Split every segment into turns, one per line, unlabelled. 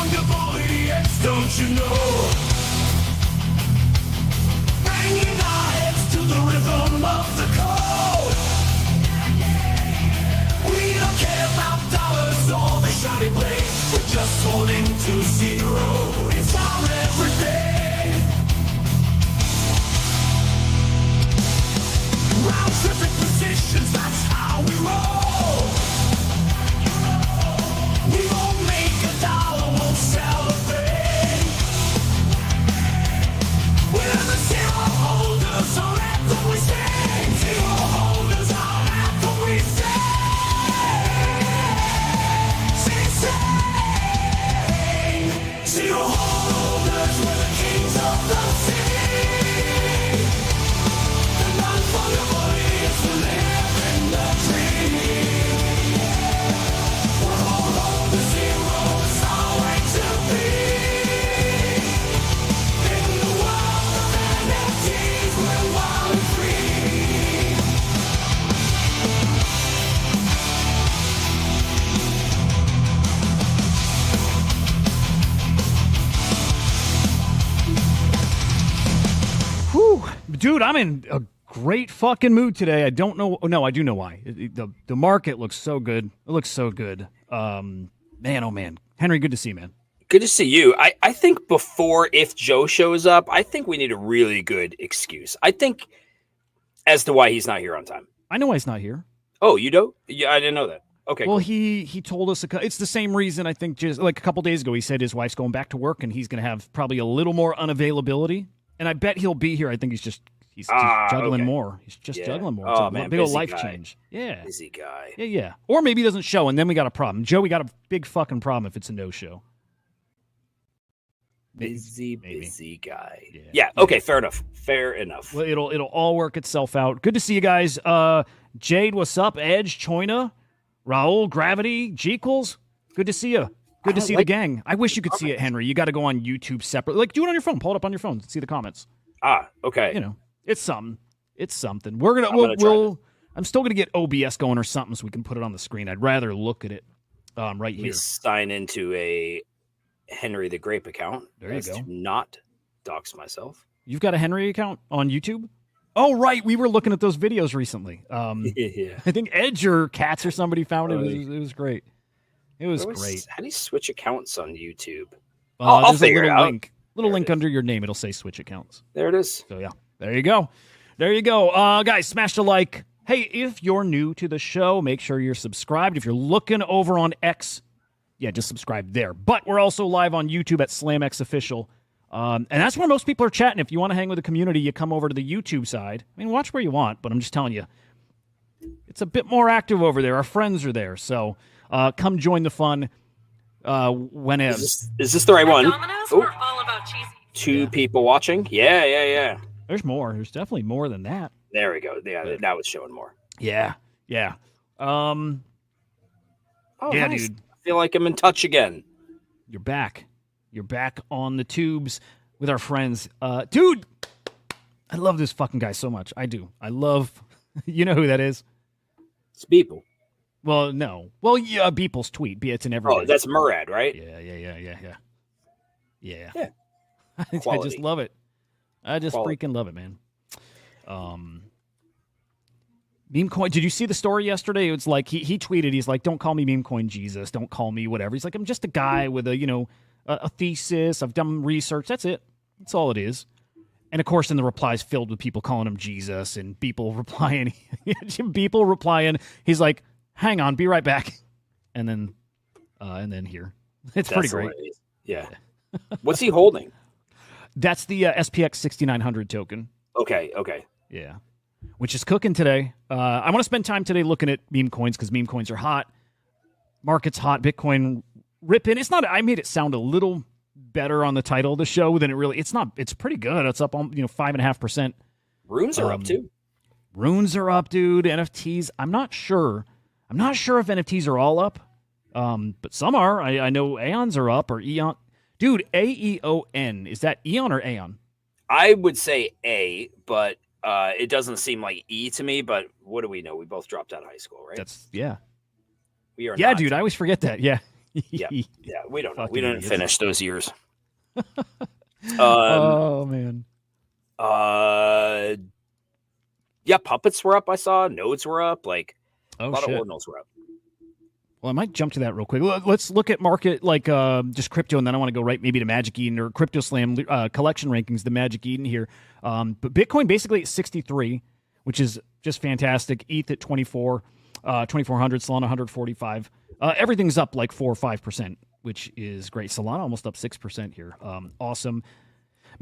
non-fungible idiots, don't you know? Banging our heads to the rhythm of the code. We don't care about dollars or the shiny blades. We're just holding to zero. It's our everything. Round tripping positions, that's how we roll. We won't make $1, won't celebrate. We're the zero holders, so that's what we say. Zero holders, all that's what we say. Say. Zero holders, we're the kings of the sea. The non-fungible idiots will live in the dream. We're all on the zero, it's our way to be. In the world of NFTs, we're wild and free.
Whew. Dude, I'm in a great fucking mood today. I don't know. No, I do know why. The market looks so good. It looks so good. Man, oh man. Henry, good to see you, man.
Good to see you. I think before, if Joe shows up, I think we need a really good excuse. I think as to why he's not here on time.
I know why he's not here.
Oh, you do? Yeah, I didn't know that. Okay.
Well,
cool.
he told us it's the same reason. I think just like a couple days ago, he said his wife's going back to work and he's going to have probably a little more unavailability. And I bet he'll be here. I think he's just juggling
okay.
more. He's just juggling more.
Oh,
It's a
man,
big old
busy
life
guy.
change. Yeah.
Busy guy.
Yeah. Or maybe he doesn't show, and then we got a problem. Joe, we got a big fucking problem if it's a no-show.
Busy guy.
Yeah.
Yeah. Okay. Fair enough. Fair enough.
Well, it'll all work itself out. Good to see you guys. Jade, what's up? Edge, Choina, Raul, Gravity, Jeekles. Good to see you. Good to see the gang. I wish you could see it, Henry. You got to go on YouTube separate. Like, do it on your phone. Pull it up on your phone. See the comments.
Okay.
You know, it's something. It's something. We'll I'm still gonna get OBS going or something so we can put it on the screen. I'd rather look at it right
Let
here.
me sign into a Henry the Grape account.
There you go.
To not dox myself.
You've got a Henry account on YouTube? Oh, right. We were looking at those videos recently.
Yeah.
I think Edge or Cats or somebody found it. It was great. It was great.
How do you switch accounts on YouTube?
I'll
I'll figure it out.
Little link under your name. It'll say switch accounts.
There it is.
So, yeah. There you go. There you go. Guys, smash the like. Hey, if you're new to the show, make sure you're subscribed. If you're looking over on X, yeah, just subscribe there. But we're also live on YouTube at SlamX Official. And that's where most people are chatting. If you want to hang with the community, you come over to the YouTube side. I mean, watch where you want, but I'm just telling you, it's a bit more active over there. Our friends are there. So come join the fun whenever.
Is this the right one?
Domino's, we're all about cheesy.
Two people watching? Yeah.
There's more. There's definitely more than that.
There we go. Yeah, that was showing more.
Yeah.
Oh,
yeah,
nice.
dude.
I feel like I'm in touch again.
You're back. You're back on the tubes with our friends. Dude, I love this fucking guy so much. I do. I love, you know who that is?
It's people.
Well, no. Well, yeah, Beeple's tweet. It's in every.
Oh, that's Murad, right?
Yeah. I
Quality.
just love it. I just
Quality.
freaking love it, man. Memecoin. Did you see the story yesterday? It was like he tweeted. He's like, "Don't call me Memecoin Jesus. Don't call me whatever." He's like, "I'm just a guy with a thesis. I've done research. That's it. That's all it is." And of course, in the replies filled with people calling him Jesus and people replying. He's like, "Hang on, be right back," and then here. It's pretty great.
Yeah. What's he holding?
That's the SPX 6900 token.
Okay.
Yeah. Which is cooking today. I want to spend time today looking at meme coins because meme coins are hot. Market's hot. Bitcoin ripping. It's not. I made it sound a little better on the title of the show than it really. It's not. It's pretty good. It's up on 5.5%.
Runes are up too.
Runes are up, dude. NFTs. I'm not sure. I'm not sure if NFTs are all up. But some are. I know Aeons are up or Eon. Dude, AEON. Is that Eon or Aeon?
I would say A, but it doesn't seem like E to me. But what do we know? We both dropped out of high school, right?
Yeah.
We are.
Yeah,
not.
dude. I always forget that. Yeah.
Yeah, we don't know.
Fucking
We didn't
idiots.
finish those years.
Oh man.
Yeah, puppets were up. I saw nodes were up. Like
Oh
a lot
shit.
of ordinals were up.
Well, I might jump to that real quick. Let's look at market like just crypto, and then I want to go right maybe to Magic Eden or Crypto Slam collection rankings. The Magic Eden here, but Bitcoin basically at 63, which is just fantastic. ETH at 24, 2400, Solana 145. Everything's up like 4 or 5%, which is great. Solana almost up 6% here. Awesome.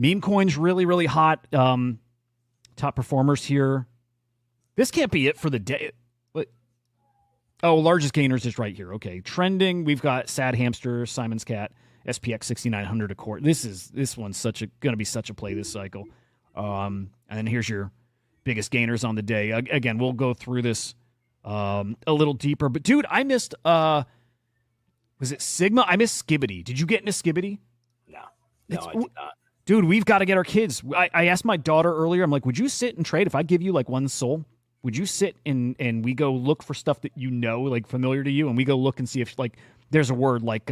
Memecoins really really hot. Top performers here. This can't be it for the day. Oh, largest gainers is right here. Okay, trending. We've got Sad Hamster, Simon's Cat, SPX 6900 a quart. This one's going to be such a play this cycle. And then here's your biggest gainers on the day. Again, we'll go through this a little deeper. But dude, I missed. Was it Sigma? I missed Skibbity. Did you get into Skibbity?
No, I did not.
Dude, we've got to get our kids. I asked my daughter earlier. I'm like, would you sit and trade if I give you like one soul? Would you sit and we go look for stuff that you know, like familiar to you, and we go look and see if like there's a word like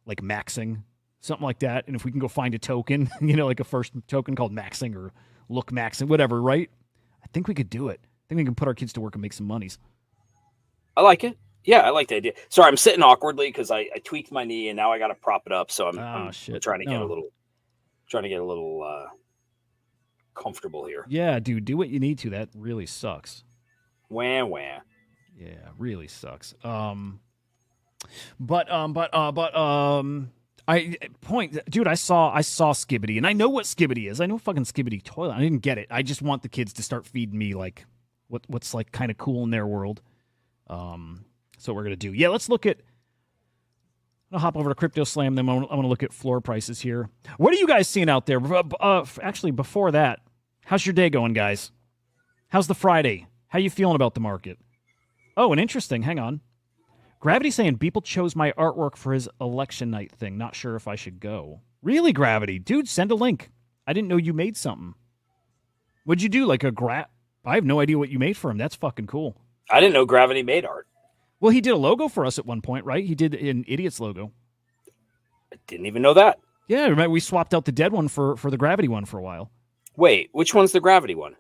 maxing, something like that, and if we can go find a token, like a first token called maxing or look maxing, whatever, right? I think we could do it. I think we can put our kids to work and make some monies.
I like it. Yeah, I like the idea. Sorry, I'm sitting awkwardly because I tweaked my knee and now I got to prop it up. So I'm trying to get a little comfortable here.
Yeah, dude, do what you need to. That really sucks.
Wah.
Yeah, really sucks. I saw Skibbity, and I know what Skibbity is. I know fucking Skibbity toilet. I didn't get it. I just want the kids to start feeding me like what's like kind of cool in their world. So what we're gonna do. Yeah, let's look at. I'll hop over to Crypto Slam. Then I'm gonna look at floor prices here. What are you guys seeing out there? Actually, before that, how's your day going, guys? How's the Friday? How you feeling about the market? Oh, and interesting. Hang on. Gravity saying Beeple chose my artwork for his election night thing. Not sure if I should go. Really, Gravity? Dude, send a link. I didn't know you made something. What'd you do? Like a I have no idea what you made for him. That's fucking cool.
I didn't know Gravity made art.
Well, he did a logo for us at one point, right? He did an Idiot's logo.
I didn't even know that.
Yeah, remember we swapped out the dead one for the Gravity one for a while.
Wait, which one's the Gravity one?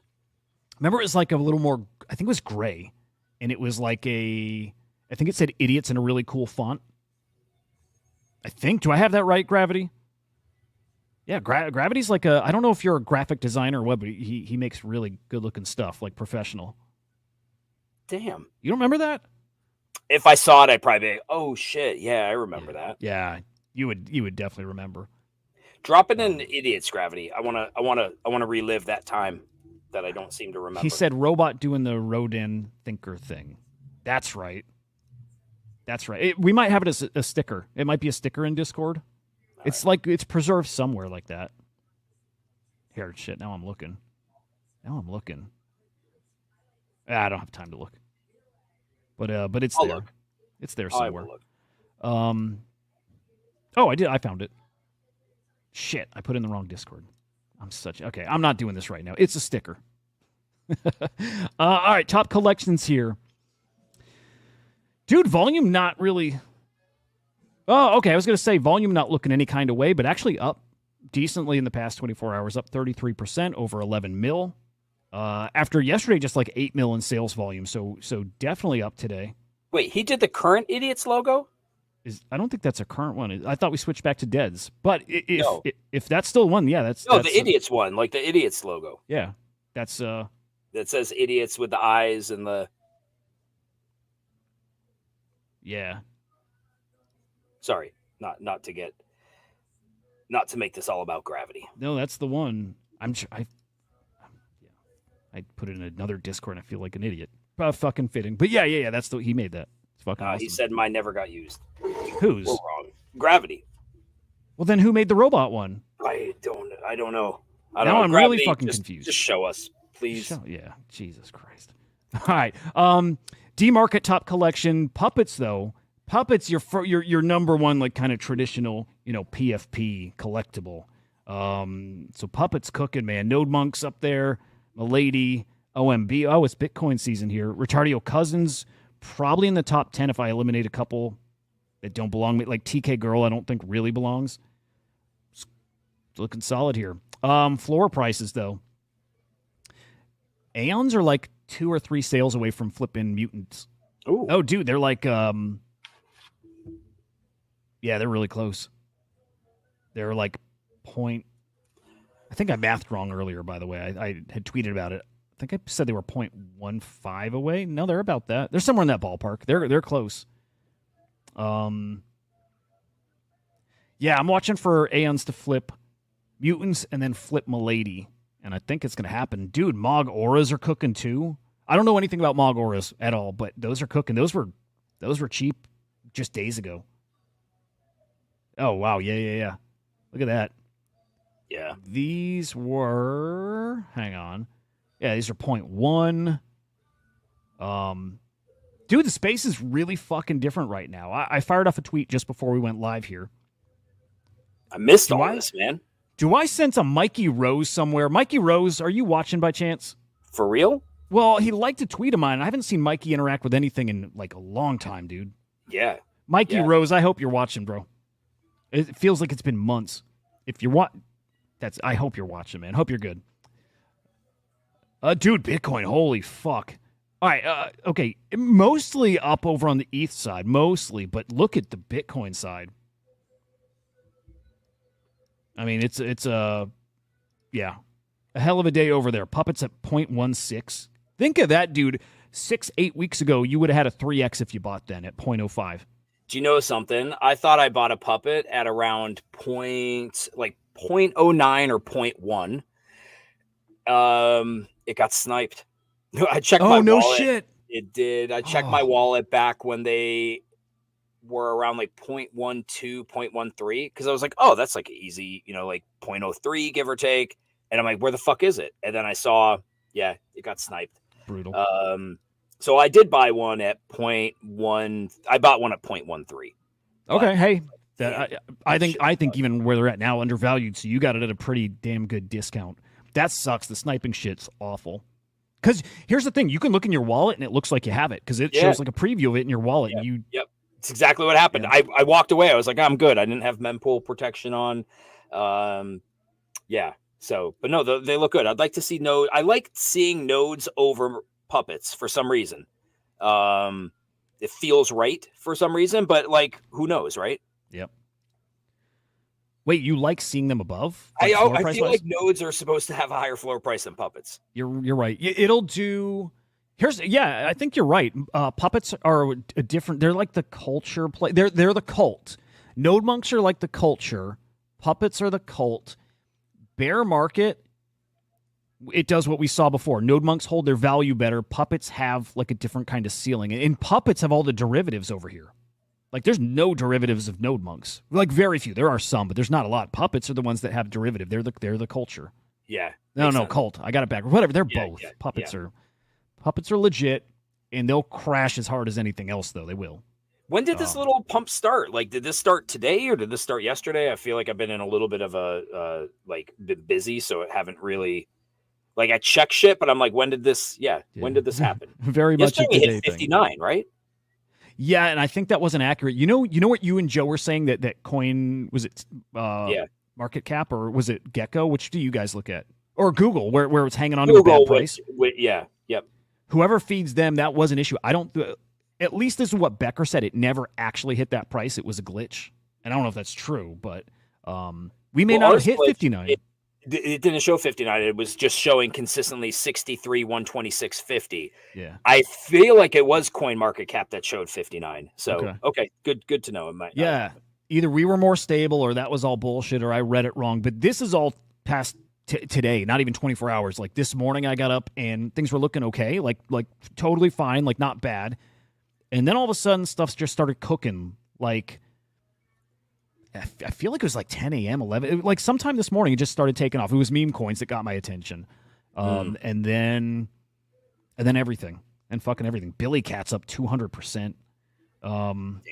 Remember it was like a little more, I think it was gray. And it was like I think it said Idiots in a really cool font. I think. Do I have that right, Gravity? Yeah, Gravity's like I don't know if you're a graphic designer or what, but he makes really good-looking stuff, like professional.
Damn.
You don't remember that?
If I saw it, I'd probably be, oh, shit. Yeah, I remember that.
Yeah, you would definitely remember.
Drop it in Idiots, Gravity. I wanna relive that time that I don't seem to remember.
He said robot doing the Rodin thinker thing. That's right. We might have it as a sticker. It might be a sticker in Discord. It's like it's preserved somewhere like that. Here, shit. Now I'm looking. I don't have time to look. But it's
I'll
there.
look.
It's there
I
somewhere.
will look.
Oh, I did. I found it. Shit, I put it in the wrong Discord. Okay, I'm not doing this right now. It's a sticker. All right, top collections here. Dude, volume not really. Oh, okay. I was going to say volume not looking any kind of way, but actually up decently in the past 24 hours, up 33%, over 11 mil. After yesterday, just like 8 mil in sales volume. So definitely up today.
Wait, he did the current Idiots logo?
I don't think that's a current one. I thought we switched back to Dead's. But if that's still one, yeah, that's
the Idiots one, like the Idiots logo.
Yeah, that's
that says Idiots with the eyes and the.
Yeah.
Sorry, not to make this all about Gravity.
No, that's the one. I put it in another Discord and I feel like an idiot. Fucking fitting. But yeah, that's he made that. It's fucking awesome.
He said mine never got used.
Whose?
We're wrong. Gravity.
Well, then who made the robot one?
I don't know.
Now I'm
Gravity,
really fucking confused.
Just show us, please.
Yeah, Jesus Christ. All right. D-Market top collection. Puppets, though. Puppets, your number one, like, kind of traditional, PFP collectible. So Puppets cooking, man. Node Monks up there. Milady. OMB. Oh, it's Bitcoin season here. Retardio Cousins, probably in the top 10 if I eliminate a couple that don't belong. Like TK Girl, I don't think really belongs. It's looking solid here. Floor prices, though. Aeons are like 2 or 3 sales away from flipping mutants.
Ooh.
Oh, dude, they're like, yeah, they're really close. They're like point. I think I mathed wrong earlier, by the way. I had tweeted about it. I think I said they were 0.15 away. No, they're about that. They're somewhere in that ballpark. They're close. Yeah, I'm watching for Aeons to flip mutants and then flip Milady. And I think it's going to happen. Dude, Mog Auras are cooking too. I don't know anything about Mog Auras at all, but those are cooking. Those were cheap just days ago. Oh, wow. Yeah. Look at that.
Yeah.
These were... Hang on. Yeah, these are 0.1. Dude, the space is really fucking different right now. I fired off a tweet just before we went live here.
I missed all this, man.
Do I sense a Mikey Rose somewhere? Mikey Rose, are you watching by chance?
For real?
Well, he liked a tweet of mine. I haven't seen Mikey interact with anything in like a long time, dude.
Yeah.
Mikey Rose, I hope you're watching, bro. It feels like it's been months. If you're I hope you're watching, man. Hope you're good. Dude, Bitcoin, holy fuck. All right, okay, mostly up over on the ETH side, mostly, but look at the Bitcoin side. I mean, it's a hell of a day over there. Puppets at 0.16. Think of that, dude. 6-8 weeks ago, you would have had a 3x if you bought then at 0.05.
Do you know something? I thought I bought a puppet at around 0.09 or 0.1. It got sniped. I checked my wallet. Oh, no shit. It did. I checked my wallet back when they were around like 0.12, 0.13, because I was like, oh, that's like easy, like 0.03, give or take. And I'm like, where the fuck is it? And then I saw, it got sniped.
Brutal.
So I did buy one at 0.1. I bought one at 0.13.
Okay, hey. I think even where they're at now, undervalued, so you got it at a pretty damn good discount. That sucks. The sniping shit's awful. Because here's the thing. You can look in your wallet, and it looks like you have it, because it shows like a preview of it in your wallet.
Yeah.
And
Yep. It's exactly what happened. Yeah. I walked away. I was like, I'm good. I didn't have mempool protection on. So, but no, they look good. I'd like to see nodes. I like seeing nodes over puppets for some reason. It feels right for some reason, but like, who knows, right?
Yep. Wait, you like seeing them above?
Like I feel like nodes are supposed to have a higher floor price than puppets.
You're right. It'll do. I think you're right. Puppets are a different. They're like the culture play. They're the cult. Node monks are like the culture. Puppets are the cult. Bear market, it does what we saw before. Node monks hold their value better. Puppets have like a different kind of ceiling. And puppets have all the derivatives over here. Like, there's no derivatives of node monks. Like, very few. There are some, but there's not a lot. Puppets are the ones that have derivative. They're the culture.
Yeah.
No, cult. I got it back. Whatever. They're both. Yeah, puppets are legit, and they'll crash as hard as anything else, though. They will.
When did this little pump start? Like, did this start today or did this start yesterday? I feel like I've been in a little bit of been busy, so I haven't really, like, I check shit, but I'm like, when did this happen?
Very much a today
hit 59, thing. Right?
Yeah, and I think that wasn't accurate. You know what you and Joe were saying that coin, was it market cap or was it Gecko? Which do you guys look at? Or Google, where it's hanging on to a bad price?
Yep.
Whoever feeds them, that was an issue. At least this is what Becker said. It never actually hit that price. It was a glitch. And I don't know if that's true, but we may not have hit 59.
It didn't show 59. It was just showing consistently 63, 126.50.
Yeah.
I feel like it was CoinMarketCap that showed 59. So, okay, good to know. It might
either we were more stable or that was all bullshit or I read it wrong. But this is all past today, not even 24 hours. Like this morning I got up and things were looking okay, like totally fine, like not bad. And then all of a sudden stuff just started cooking. Like, I feel like it was like 10 a.m., 11. Like sometime this morning, it just started taking off. It was Memecoins that got my attention. And then everything. And fucking everything. Billy Cat's up 200%.
Damn.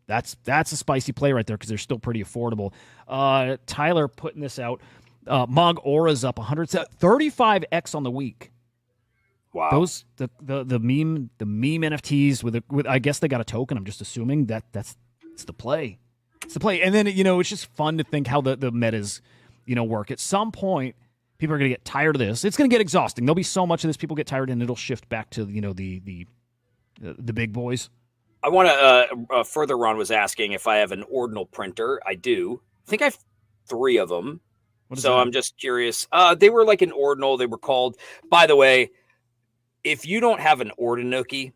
That's a spicy play right there because they're still pretty affordable. Tyler putting this out. Mog Aura's up 35x on the week.
Wow.
Those the meme NFTs with I guess they got a token. I'm just assuming that's It's the play. It's the play. And then, it's just fun to think how the metas, work. At some point, people are going to get tired of this. It's going to get exhausting. There'll be so much of this, people get tired, and it'll shift back to, the big boys.
I want to, further Ron was asking if I have an ordinal printer. I do. I think I have 3 of them. So I'm just curious. They were like an ordinal. They were called, by the way, if you don't have an ordinookie,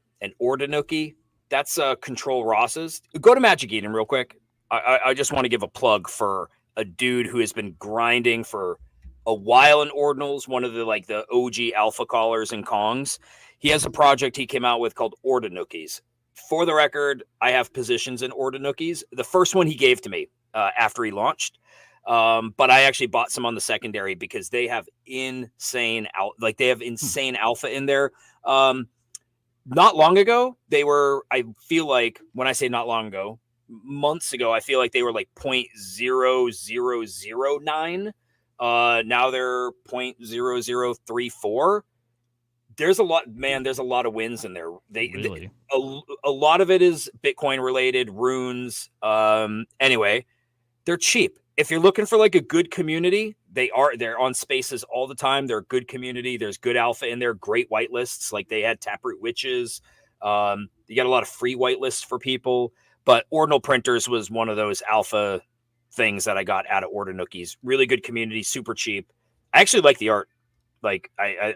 that's Control Ross's. Go to Magic Eden real quick. I just want to give a plug for a dude who has been grinding for a while in ordinals, one of the OG alpha callers and Kongs. He has a project he came out with called Ordinookies. For the record, I have positions in Ordinookies. The first one he gave to me after he launched. But I actually bought some on the secondary because they have insane alpha in there. Not long ago, they were, I feel like when I say not long ago, months ago, I feel like they were like 0.0009. Now they're 0.0034. There's a lot of wins in there.
Really?
A lot of it is Bitcoin related, runes. Anyway, they're cheap. If you're looking for like a good community, they're on Spaces all the time. They're a good community. There's good alpha in there, great whitelists. Like they had Taproot Witches. You got a lot of free whitelists for people, but Ordinal Printers was one of those alpha things that I got out of Ordinookies. Really good community, super cheap. I actually like the art. Like I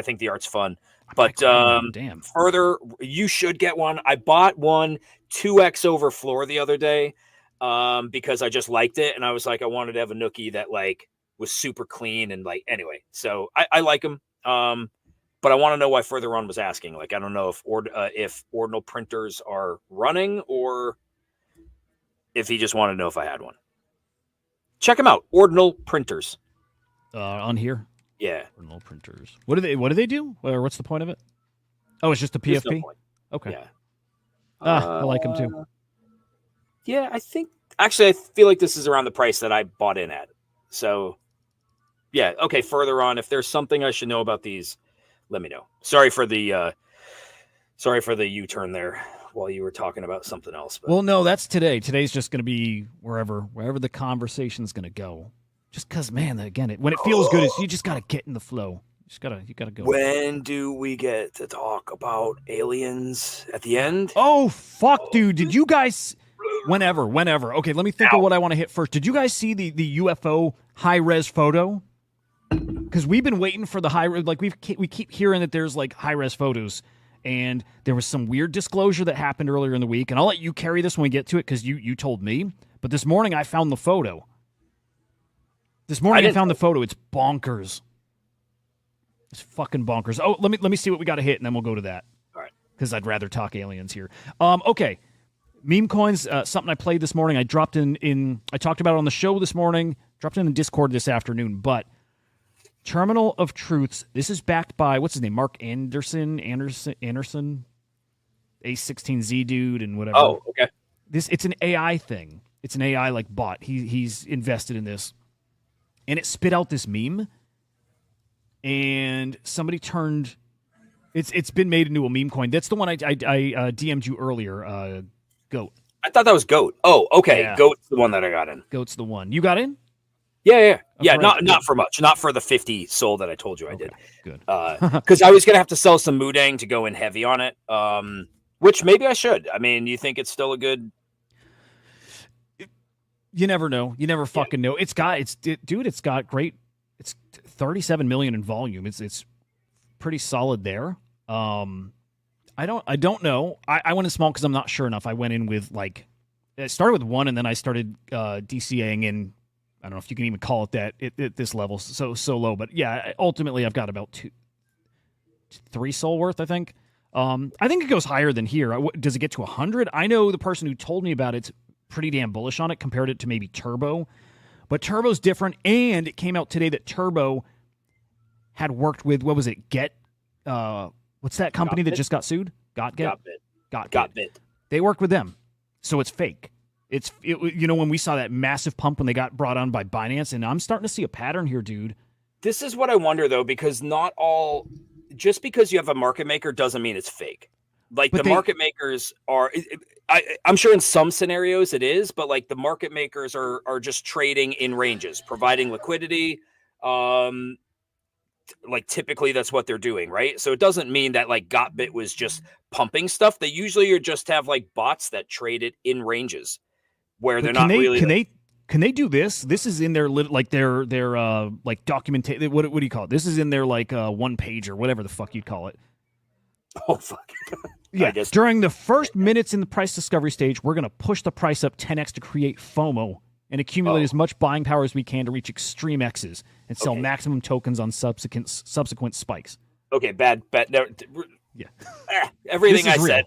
think the art's fun. But
damn.
Further, you should get one. I bought one 2x over floor the other day. Because I just liked it, and I was like, I wanted to have a nookie that like was super clean and anyway. So I like them, but I want to know why Further On was asking. Like, I don't know if ordinal printers are running or if he just wanted to know if I had one. Check them out, Ordinal Printers.
On here,
yeah,
Ordinal Printers. What do they do? Or what's the point of it? Oh, it's just a PFP.
No,
okay.
Yeah.
I like them too.
Yeah, I feel like this is around the price that I bought in at. So, yeah, okay, Further On, if there's something I should know about these, let me know. Sorry for the U-turn there while you were talking about something else. But.
Well, no, that's today. Today's just going to be wherever the conversation's going to go. Just because, man, again, when it feels good, you just got to get in the flow. You gotta go.
When do we get to talk about aliens at the end?
Oh, fuck, dude. Did you guys... Whenever. Okay, let me think of what I want to hit first. Did you guys see the UFO high-res photo? Because we've been waiting for the high-res. Like, we keep hearing that there's, like, high-res photos. And there was some weird disclosure that happened earlier in the week. And I'll let you carry this when we get to it because you told me. But this morning, I found the photo. I found the photo. It's bonkers. It's fucking bonkers. Oh, let me see what we got to hit, and then we'll go to that.
All right.
Because I'd rather talk aliens here. Okay. Memecoins, something I played this morning. I dropped in I talked about it on the show this morning, dropped in Discord this afternoon, but Terminal of Truths, this is backed by, what's his name, Mark Anderson, A16Z dude and whatever.
Oh, okay.
It's an AI thing. It's an AI like bot. He's invested in this. And it spit out this meme. And somebody turned, it's been made into a meme coin. That's the one I DM'd you earlier, Goat.
I thought that was Goat. Oh, okay.
Yeah.
Goat's the one that I got in.
Goat's the one. You got in?
Yeah.
Okay,
Not for much. Not for the 50 soul that I told you I did.
Good.
Because I was going to have to sell some Mudang to go in heavy on it, which maybe I should. I mean, you think it's still a good...
You never know. You never fucking know. It's got great... It's 37 million in volume. It's pretty solid there. I don't know. I went in small because I'm not sure enough. I went in with I started with 1 and then I started DCAing in. I don't know if you can even call it that at this level. So low, but yeah. Ultimately, I've got about 3 soul worth. I think. I think it goes higher than here. Does it get to 100? I know the person who told me about it's pretty damn bullish on it. Compared it to maybe Turbo, but Turbo's different. And it came out today that Turbo had worked with what was it? What's that company that just got sued? Gotbit. They worked with them, so it's fake. When we saw that massive pump when they got brought on by Binance, and I'm starting to see a pattern here, dude.
This is what I wonder though, because not all, just because you have a market maker doesn't mean it's fake. Like the market makers are, I'm sure in some scenarios it is, but like the market makers are just trading in ranges, providing liquidity. Like typically that's what they're doing, right? So it doesn't mean that like GotBit was just pumping stuff. They usually just have like bots that trade it in ranges where they're not really.
Can they do this? This is in their like their like documentation. What do you call it? This is in their like one page or whatever the fuck you'd call it.
Oh fuck.
Yeah. During the first minutes in the price discovery stage, we're gonna push the price up 10x to create FOMO and accumulate as much buying power as we can to reach extreme X's and sell maximum tokens on subsequent spikes.
Okay, bad. No,
yeah.
Everything I said.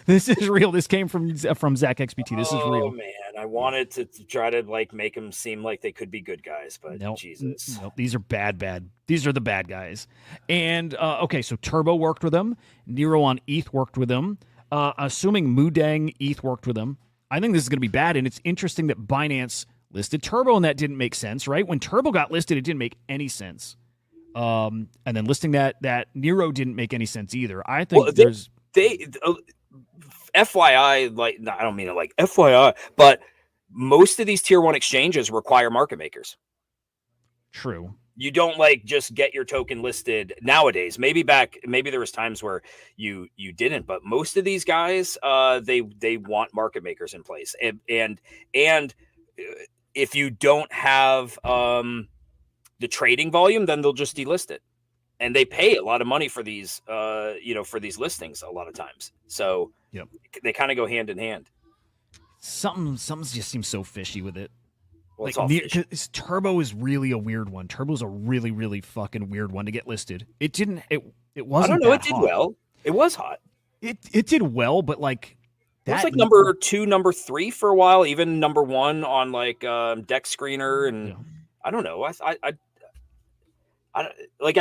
This is real. This came from Zach XBT. This is real.
Oh man, I wanted to try to like make them seem like they could be good guys, but Jesus.
Nope, these are bad. These are the bad guys. And okay, so Turbo worked with them. Nero on ETH worked with them. Assuming Mudang ETH worked with them. I think this is going to be bad, and it's interesting that Binance listed Turbo, and that didn't make sense, right? When Turbo got listed, it didn't make any sense. And then listing that Nero didn't make any sense either. I think
FYI, like no, I don't mean it like FYI, but most of these tier 1 exchanges require market makers.
True.
You don't like just get your token listed nowadays. Maybe there was times where you didn't, but most of these guys, they want market makers in place, and if you don't have the trading volume, then they'll just delist it, and they pay a lot of money for these, for these listings a lot of times. So they kind of go hand in hand.
Something just seems so fishy with it.
Well,
like Turbo is really a weird one. Turbo's a really, really fucking weird one to get listed. It didn't. It wasn't.
I don't know.
It
did well. It was hot.
It did well, but like
that was like number 2, number 3 for a while. Even number 1 on like Deck Screener, and I don't know. I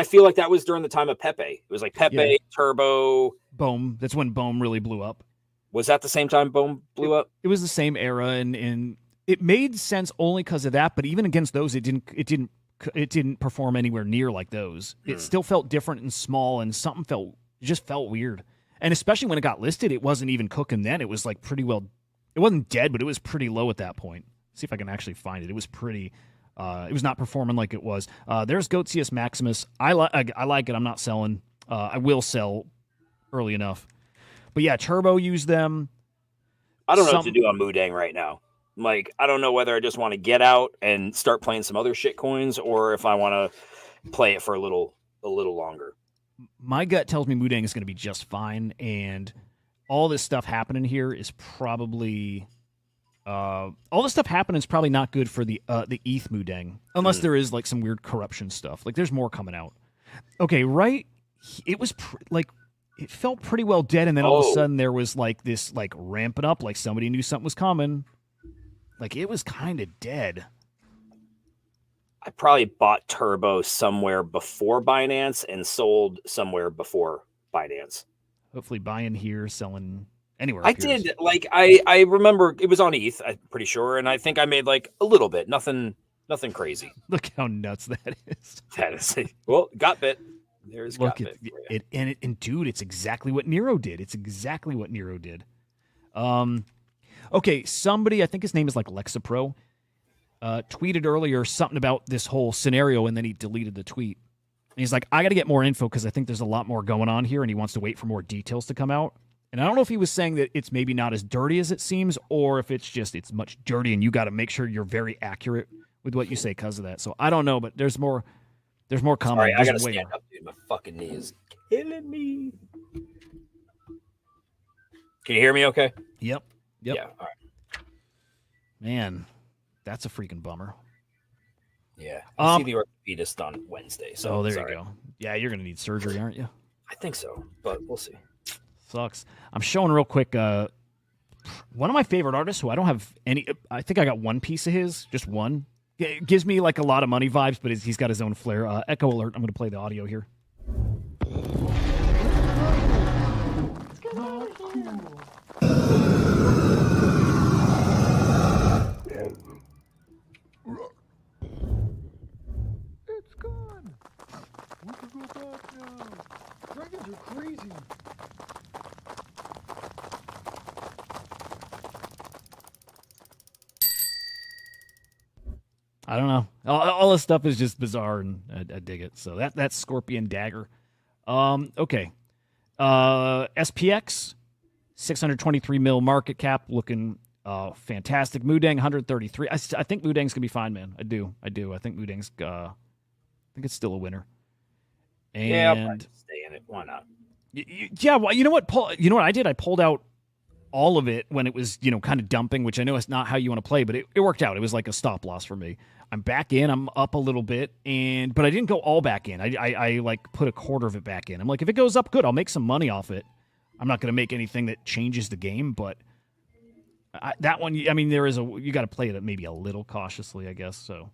feel like that was during the time of Pepe. It was like Pepe, Turbo,
Boom. That's when Boom really blew up.
Was that the same time Boom blew up?
It was the same era, and it made sense only because of that. But even against those, it didn't perform anywhere near like those. It still felt different and small, and something just felt weird. And especially when it got listed, it wasn't even cooking then. It was like pretty well. It wasn't dead, but it was pretty low at that point. See if I can actually find it. It was pretty. It was not performing like it was. There's Goatsius Maximus. I like it. I'm not selling. I will sell early enough. But yeah, Turbo used them.
I don't know what to do on Mudang right now. Like, I don't know whether I just want to get out and start playing some other shit coins, or if I want to play it for a little longer.
My gut tells me Mudang is going to be just fine, and all this stuff happening here is probably all this stuff happening is probably not good for the ETH Mudang, unless there is like some weird corruption stuff. Like, there's more coming out. Okay, right? It was it felt pretty well dead, and then all of a sudden there was like this like ramping up, like somebody knew something was coming. Like, it was kind of dead.
I probably bought Turbo somewhere before Binance and sold somewhere before Binance.
Hopefully buying here, selling anywhere.
I did. Like, I remember it was on ETH, I'm pretty sure, and I think I made like a little bit. Nothing crazy.
Look how nuts that is.
That is well, GotBit. There's GotBit.
And dude, it's exactly what Nero did. Okay, somebody, I think his name is like Lexapro, tweeted earlier something about this whole scenario, and then he deleted the tweet. And he's like, I got to get more info because I think there's a lot more going on here, and he wants to wait for more details to come out. And I don't know if he was saying that it's maybe not as dirty as it seems, or if it's much dirty, and you got to make sure you're very accurate with what you say because of that. So I don't know, but there's more coming.
Sorry, I got to stand up, dude. My fucking knee is killing me. Can you hear me okay?
Yep.
Yeah, all right.
Man, that's a freaking bummer.
Yeah. I see the orthopedist on Wednesday. So
there you go. Yeah, you're going to need surgery, aren't you?
I think so, but we'll see.
Sucks. I'm showing real quick one of my favorite artists who I don't have any. I think I got one piece of his, just one. It gives me like a lot of money vibes, but he's got his own flair. Echo alert. I'm going to play the audio here.
It's gone. We can go back now. Dragons are crazy.
I don't know. All this stuff is just bizarre, and I dig it. So that's Scorpion Dagger. Okay. SPX, 623 mil market cap, looking fantastic. Moodang 133. I think Moodang's gonna be fine, man. I do. I think Moodang's. I think it's still a winner. And
yeah, I'll probably stay in it. Why not?
Yeah. Well, you know what, Paul? You know what I did? I pulled out all of it when it was, kind of dumping, which I know is not how you want to play, but it worked out. It was like a stop loss for me. I'm back in. I'm up a little bit, but I didn't go all back in. I like put a quarter of it back in. I'm like, if it goes up, good. I'll make some money off it. I'm not going to make anything that changes the game, but that one, I mean, you got to play it maybe a little cautiously, I guess. So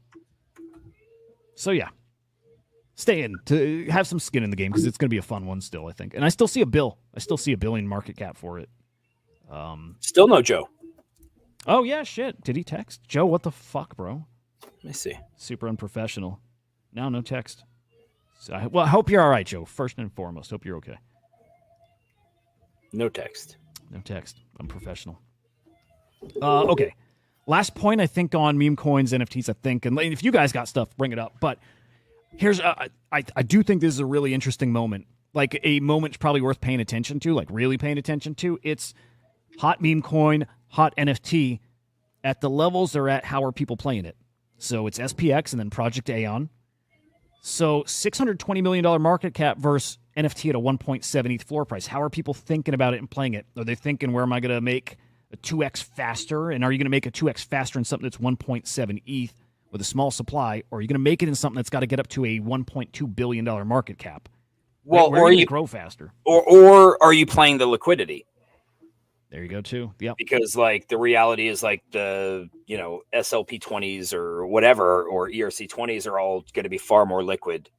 yeah, stay in to have some skin in the game because it's going to be a fun one still, I think. And I still see a bill. I still see $1 billion market cap for it.
Still no Joe.
Oh yeah, shit. Did he text? Joe, what the fuck, bro?
Let me see.
Super unprofessional. No text. So I hope you're all right, Joe. First and foremost, hope you're okay.
No text.
No text. Unprofessional. Okay. Last point, I think, on meme coins, NFTs, I think, and if you guys got stuff, bring it up. But here's, I do think this is a really interesting moment. Like a moment probably worth paying attention to, like really paying attention to. It's hot meme coin, hot NFT. At the levels they're at, how are people playing it? So it's SPX and then Project Aeon. So $620 million market cap versus NFT at a 1.7 ETH floor price. How are people thinking about it and playing it? Are they thinking, where am I going to make a 2x faster? And are you going to make a 2x faster in something that's 1.7 ETH with a small supply? Or are you going to make it in something that's got to get up to a $1.2 billion market cap?
Well,
where
or
are
you
grow faster?
Or are you playing the liquidity?
There you go, too. Yep.
Because, like, the reality is, like, the, SLP 20s or whatever, or ERC 20s are all going to be far more liquid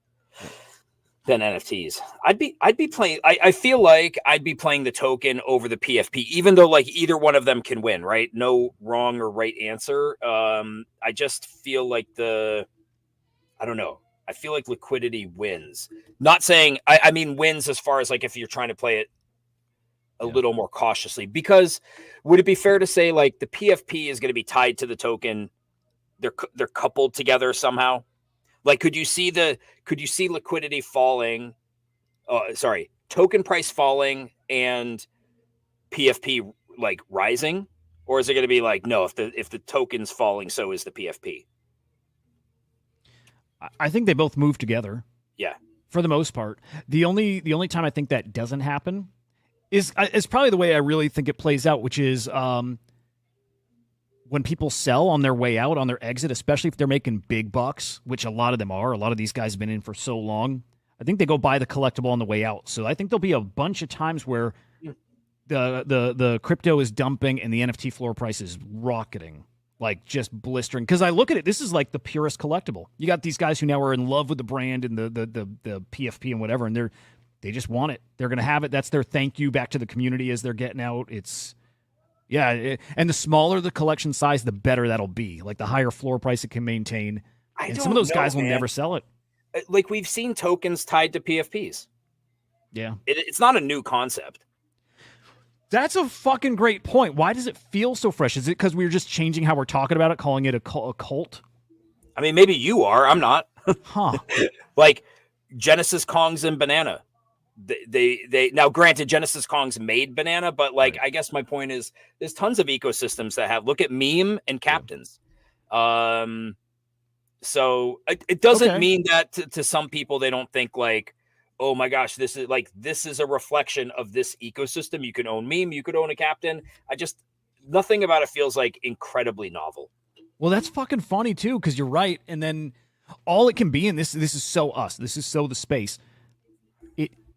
than NFTs. I'd be playing, I feel like I'd be playing the token over the PFP, even though, like, either one of them can win, right? No wrong or right answer. I just feel like I don't know. I feel like liquidity wins. Not saying, I mean, wins as far as, like, if you're trying to play it a little more cautiously, because would it be fair to say, like, the PFP is going to be tied to the token? They're coupled together somehow. Like, could you see liquidity falling? Token price falling and PFP like rising, or is it going to be like, no, if the token's falling, so is the PFP?
I think they both move together.
Yeah,
for the most part. The only time I think that doesn't happen is probably the way I really think it plays out, which is when people sell on their way out, on their exit, especially if they're making big bucks, which a lot of them are. A lot of these guys have been in for so long. I think they go buy the collectible on the way out. So I think there'll be a bunch of times where the crypto is dumping and the NFT floor price is rocketing, like just blistering. Because I look at it, this is like the purest collectible. You got these guys who now are in love with the brand and the PFP and whatever, and they just want it. They're going to have it. That's their thank you back to the community as they're getting out. And the smaller the collection size, the better that'll be. Like the higher floor price it can maintain. And some of those guys will never sell it.
Like we've seen tokens tied to PFPs.
Yeah.
It's not a new concept.
That's a fucking great point. Why does it feel so fresh? Is it because we were just changing how we're talking about it, calling it a cult?
I mean, maybe you are. I'm not.
Huh.
Like Genesis, Kongs, and Banana. They now, granted, Genesis Kongs made Banana, but like, right. I guess my point is there's tons of ecosystems that have, look at Meme and Captains. So it doesn't mean that to some people, they don't think like, oh my gosh, this is a reflection of this ecosystem. You can own Meme, you could own a Captain. Nothing about it feels like incredibly novel.
Well, that's fucking funny too, because you're right. And then all it can be, and this is so us, this is so the space.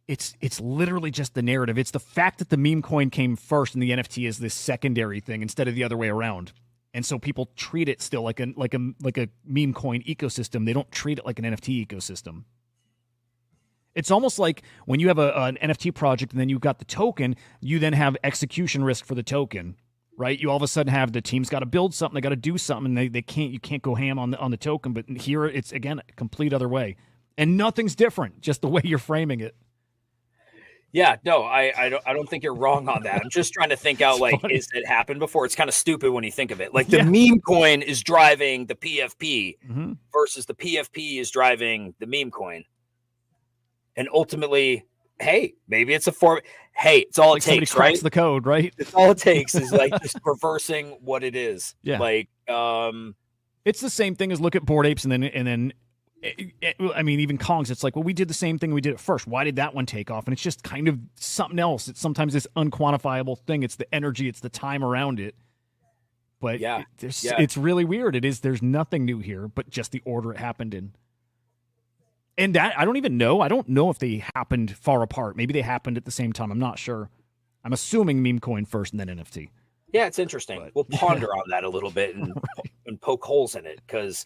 It's literally just the narrative. It's the fact that the meme coin came first and the NFT is this secondary thing instead of the other way around. And so people treat it still like a meme coin ecosystem. They don't treat it like an NFT ecosystem. It's almost like when you have an NFT project and then you've got the token, you then have execution risk for the token, right? You all of a sudden have the team's got to build something, they got to do something, and you can't go ham on the token. But here it's again a complete other way, and nothing's different, just the way you're framing it.
Yeah, no, I don't think you're wrong on that. I'm just trying to think out like,
funny.
is it happened before? It's kind of stupid when you think of it. Like the meme coin is driving the PFP versus the PFP is driving the meme coin. And ultimately, hey, maybe it's a form. Hey, it's all
like
it takes,
somebody cracks
right?
the code, right?
It's all it takes is like just reversing what it is.
Yeah.
Like,
it's the same thing as look at Bored Apes and then I mean, even Kongs, it's like, well, we did the same thing we did at first. Why did that one take off? And it's just kind of something else. It's sometimes this unquantifiable thing. It's the energy, it's the time around it. But it's really weird. It is. There's nothing new here, but just the order it happened in. And that, I don't even know. I don't know if they happened far apart. Maybe they happened at the same time. I'm not sure. I'm assuming meme coin first and then NFT.
Yeah, it's interesting. But, we'll ponder on that a little bit and, and poke holes in it because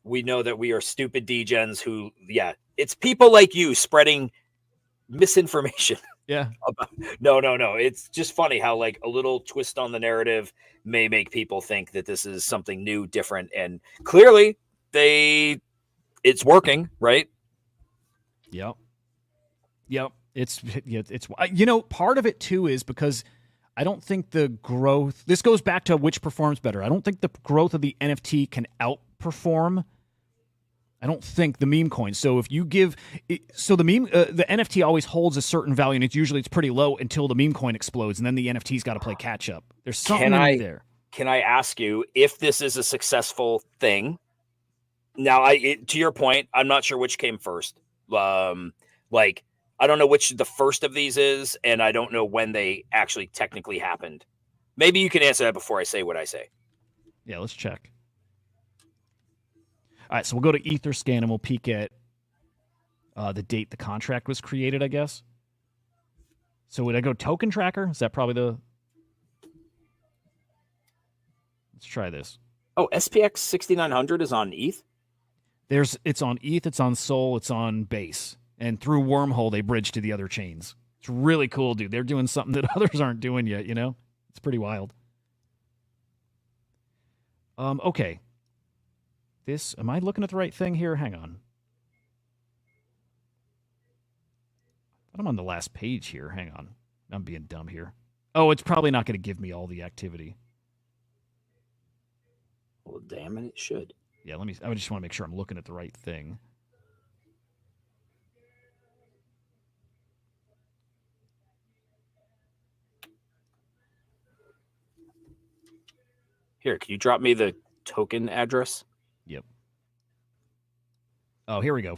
we know that we are stupid degens who, it's people like you spreading misinformation.
Yeah.
No. It's just funny how like a little twist on the narrative may make people think that this is something new, different, and clearly it's working, right?
Yep. It's part of it too is because I don't think the growth, this goes back to which performs better. I don't think the growth of the NFT can outperform, I don't think, the meme coin. So if you give, the NFT always holds a certain value, and it's pretty low until the meme coin explodes, and then the NFT's got to play catch up. There's something in there.
Can I ask you if this is a successful thing? Now, to your point, I'm not sure which came first. Like, I don't know which the first of these is, and I don't know when they actually technically happened. Maybe you can answer that before I say what I say.
Yeah, let's check. All right, so we'll go to Etherscan and we'll peek at the date the contract was created, I guess. So would I go token tracker? Is that probably the... Let's try this.
Oh, SPX 6900 is on ETH?
It's on ETH, it's on Sol, it's on Base. And through Wormhole, they bridge to the other chains. It's really cool, dude. They're doing something that others aren't doing yet, you know? It's pretty wild. Okay. Am I looking at the right thing here? Hang on. I'm on the last page here. Hang on. I'm being dumb here. Oh, it's probably not going to give me all the activity.
Well, damn it, it should.
Yeah, I just want to make sure I'm looking at the right thing.
Here, can you drop me the token address?
Yep. Oh, here we go.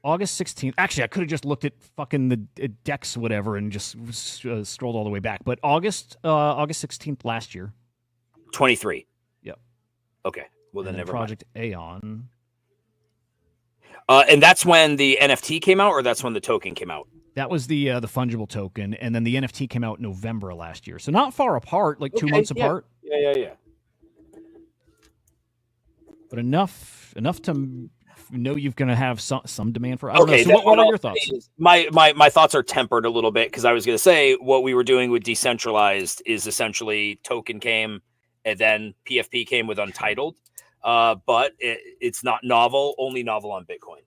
August 16th. Actually, I could have just looked at fucking the DEX whatever and just scrolled all the way back. But August 16th last year.
23.
Yep.
Okay. Well, then never
Project Aeon.
And that's when the NFT came out, or that's when the token came out?
That was the fungible token, and then the NFT came out in November of last year. So not far apart, like 2 months apart.
Yeah.
But enough to know you're going to have some demand for. I don't know. So what are your thoughts?
My thoughts are tempered a little bit because I was going to say what we were doing with decentralized is essentially token came and then PFP came with Untitled, but it's not novel, only novel on Bitcoin.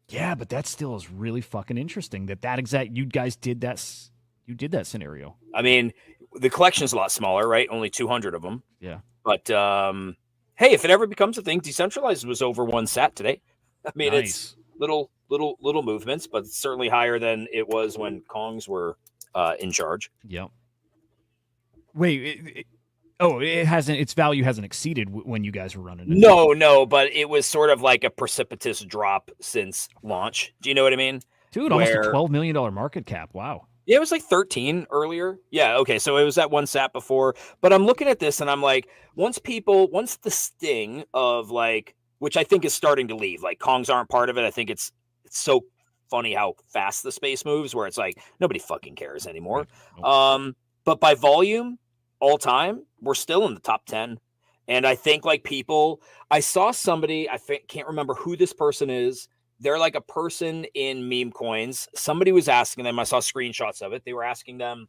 Yeah, but that still is really fucking interesting that exact you guys did that. You did that scenario.
I mean, the collection's a lot smaller, right? Only 200 of them.
Yeah.
But hey, if it ever becomes a thing, decentralized was over 1 sat today. I mean,
nice.
It's little movements, but it's certainly higher than it was when Kongs were in charge.
Yep. Wait, it hasn't. Its value hasn't exceeded when you guys were running it.
No, but it was sort of like a precipitous drop since launch. Do you know what I mean?
Dude, almost a $12 million market cap. Wow.
Yeah, it was like 13 earlier. Yeah, okay, so it was at 1 sat before. But I'm looking at this and I'm like, once the sting of like, which I think is starting to leave, like Kongs aren't part of it. I think it's so funny how fast the space moves where it's like nobody fucking cares anymore. Right. But by volume, all time, we're still in the top 10. And I think like I saw somebody, can't remember who this person is. They're like a person in Memecoins. Somebody was asking them, I saw screenshots of it. They were asking them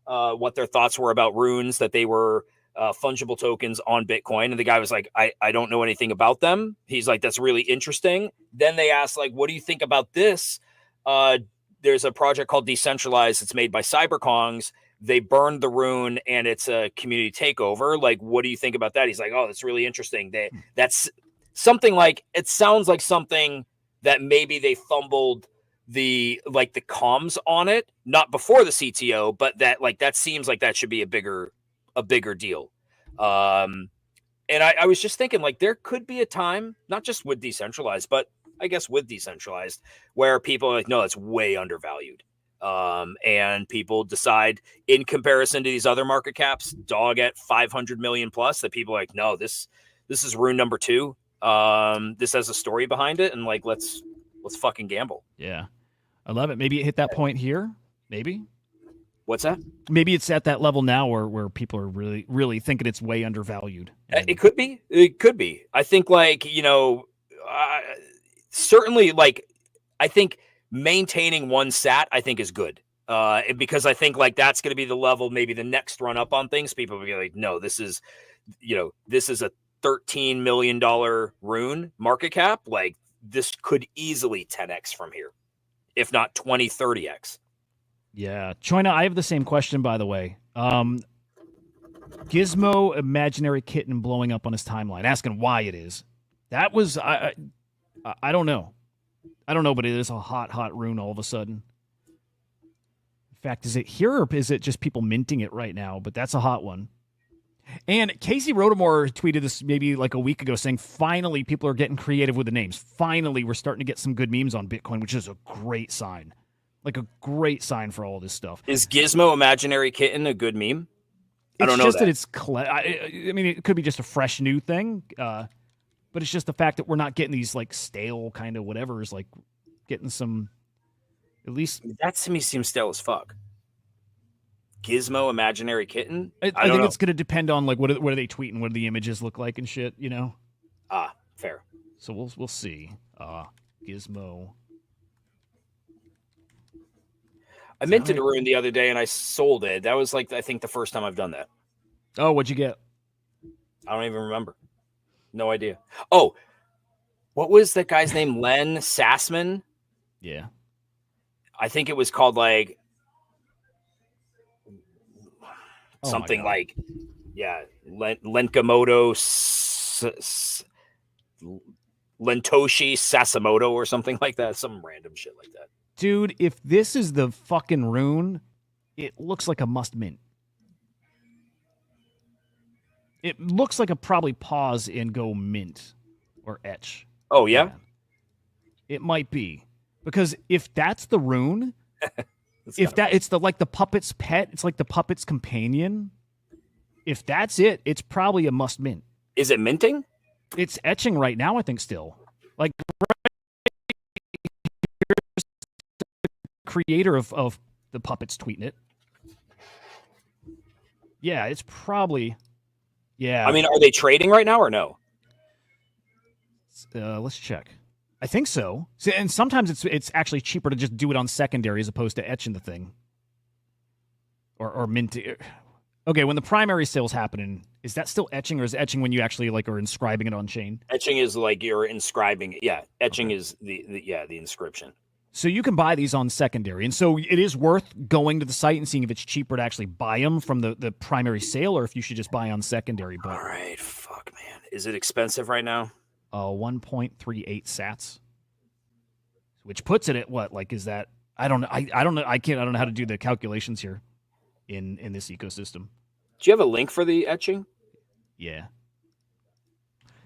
what their thoughts were about runes, that they were fungible tokens on Bitcoin. And the guy was like, I don't know anything about them. He's like, that's really interesting. Then they asked like, what do you think about this? there's a project called Decentralized. It's made by CyberKongs. They burned the rune and it's a community takeover. Like, what do you think about that? He's like, oh, that's really interesting. That's something like, it sounds like something that maybe they fumbled the comms on it, not before the CTO, but that seems like that should be a bigger deal. And I was just thinking, like, there could be a time, not just with Decentralized, but I guess with Decentralized, where people are like, no, it's way undervalued. And people decide, in comparison to these other market caps, dog at 500 million plus, that people are like, no, this is rune number 2. This has a story behind it, and like, let's fucking gamble.
Yeah, I love it. Maybe it hit that point here. Maybe.
What's that?
Maybe it's at that level now where people are really, really thinking it's way undervalued.
It could be. It could be. I think, like, certainly, like, I think maintaining one sat, I think, is good. Because I think, like, that's going to be the level, maybe the next run up on things. People will be like, no, this is a $13 million rune market cap. Like, this could easily 10x from here, if not 20, 30x.
Yeah. Choina, I have the same question, by the way. Gizmo Imaginary Kitten blowing up on his timeline, asking why it is. That was, I don't know. I don't know, but it is a hot rune all of a sudden. In fact, is it here or is it just people minting it right now? But that's a hot one. And Casey Rodomore tweeted this maybe like a week ago saying, finally, people are getting creative with the names. Finally, we're starting to get some good memes on Bitcoin, which is a great sign. Like a great sign for all this stuff.
Is Gizmo Imaginary Kitten a good meme? I don't know.
It's just that it's I mean, it could be just a fresh new thing, but it's just the fact that we're not getting these like stale kind of whatever's, like getting some, at least.
That to me seems stale as fuck. Gizmo Imaginary Kitten?
I think it's going to depend on like what are they tweeting, what do the images look like and shit, you know?
Fair.
So we'll see. Gizmo.
I minted a rune the other day and I sold it. That was like, I think, the first time I've done that.
Oh, what'd you get?
I don't even remember. No idea. Oh, what was that guy's name? Len Sassman?
Yeah.
I think it was called like something like, yeah, Lenkamoto, Lentoshi Sasimoto or something like that. Some random shit like that.
Dude, if this is the fucking rune, it looks like a must mint. It looks like a probably pause and go mint or etch.
Oh, yeah?
It might be. Because if that's the rune, it's the puppet's pet, it's like the puppet's companion. If that's it, it's probably a must mint.
Is it minting?
It's etching right now, I think, still. Like, creator of the puppets tweeting it. Yeah, it's probably. Yeah.
I mean, are they trading right now or no?
Let's check. I think so. And sometimes it's actually cheaper to just do it on secondary as opposed to etching the thing. Or minting. Okay, when the primary sale's happening, is that still etching, or is etching when you actually like are inscribing it on chain?
Etching is like you're inscribing it. Yeah, etching is the inscription.
So you can buy these on secondary, and so it is worth going to the site and seeing if it's cheaper to actually buy them from the primary sale, or if you should just buy on secondary. But
all right, fuck, man, is it expensive right now?
1.38 sats, which puts it at what? Like, is that? I don't know. I don't know. I don't know how to do the calculations here in this ecosystem.
Do you have a link for the etching?
Yeah.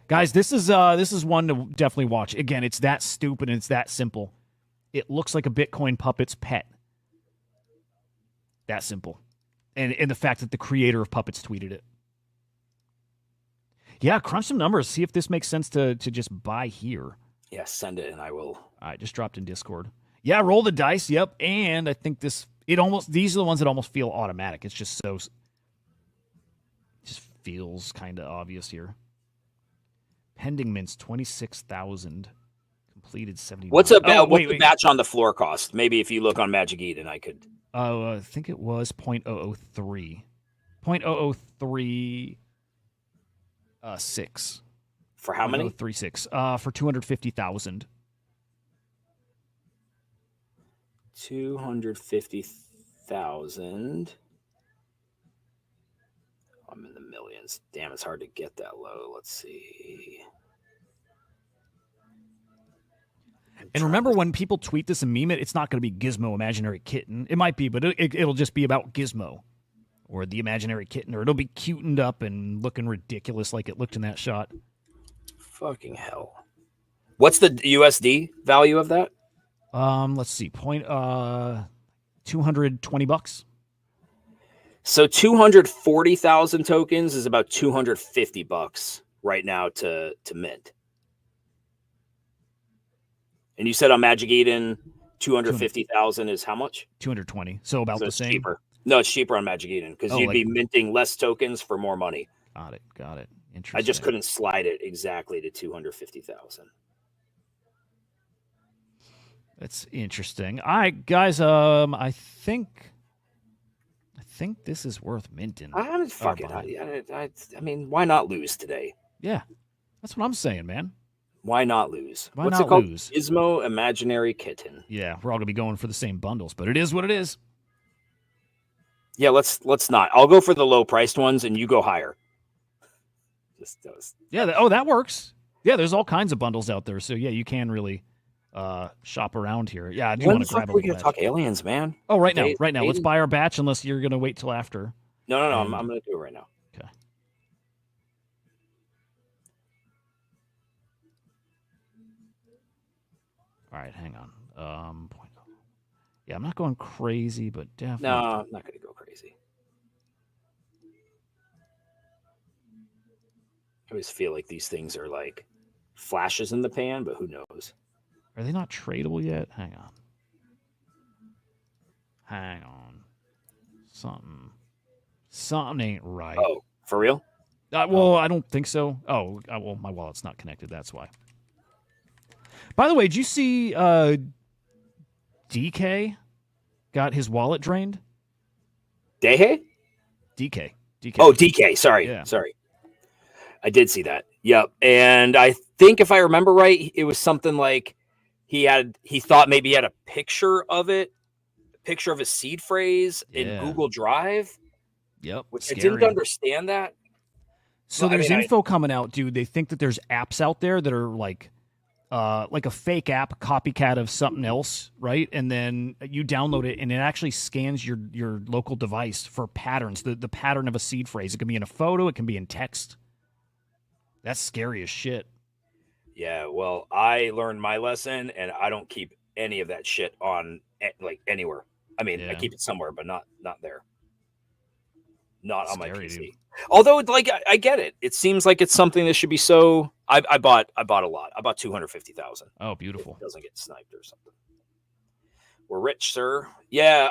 Guys, this is one to definitely watch. Again, it's that stupid and it's that simple. It looks like a Bitcoin puppet's pet. That simple. And the fact that the creator of Puppets tweeted it. Yeah, crunch some numbers. See if this makes sense to just buy here.
Yeah, send it and I will.
All right, just dropped in Discord. Yeah, roll the dice. Yep. And I think these are the ones that almost feel automatic. It's just so. Just feels kind of obvious here. Pending mints 26,000. Completed 70.
What's the batch on the floor cost? Maybe if you look on Magic Eden, I could.
I think it was 0.003. 0.003 6.
For how many?
0.036. For 250,000.
250,000. I'm in the millions. Damn, it's hard to get that low. Let's see.
And remember, when people tweet this and meme it, it's not going to be Gizmo Imaginary Kitten. It might be, but it'll just be about Gizmo or the Imaginary Kitten, or it'll be cutened up and looking ridiculous like it looked in that shot.
Fucking hell. What's the USD value of that?
Let's see. $220.
So 240,000 tokens is about $250 right now to mint. And you said on Magic Eden, 250,000 is how much?
220. So about the same.
Cheaper. No, it's cheaper on Magic Eden because you'd be minting less tokens for more money.
Got it. Interesting.
I just couldn't slide it exactly to 250,000.
That's interesting. All right, guys. I think this is worth minting.
Fuck it. I mean, why not lose today?
Yeah, that's what I'm saying, man.
Why not lose?
What's it called?
Gizmo Imaginary Kitten.
Yeah, we're all gonna be going for the same bundles, but it is what it is.
Yeah, let's not. I'll go for the low priced ones, and you go higher.
Yeah. That works. Yeah, there's all kinds of bundles out there, so yeah, you can really shop around here. Yeah, I do want to grab a.
We're gonna talk aliens, man.
Oh, right now. Let's buy our batch, unless you're gonna wait till after.
No. I'm gonna do it right now.
Okay. All right, hang on. Yeah, I'm not going crazy, but definitely.
No, I'm not going to go crazy. I always feel like these things are like flashes in the pan, but who knows?
Are they not tradable yet? Hang on. Something ain't right.
Oh, for real?
Well, I don't think so. Oh, well, my wallet's not connected. That's why. By the way, did you see DK got his wallet drained?
DK?
DK.
Oh, DK. Sorry.
Yeah.
Sorry. I did see that. Yep. And I think if I remember right, it was something like he thought maybe he had a picture of his seed phrase in Google Drive.
Yep.
Which I didn't understand that.
So there's info coming out, dude. They think that there's apps out there that are like a fake app, copycat of something else, right? And then you download it, and it actually scans your local device for patterns, the pattern of a seed phrase. It can be in a photo, it can be in text. That's scary as shit.
Yeah, well, I learned my lesson, and I don't keep any of that shit on like anywhere. I mean, I keep it somewhere, but not there. Not on my PC. Dude. Although, like, I get it. It seems like it's something that should be so. I bought a lot. I bought 250,000.
Oh, beautiful.
It doesn't get sniped or something. We're rich, sir. Yeah,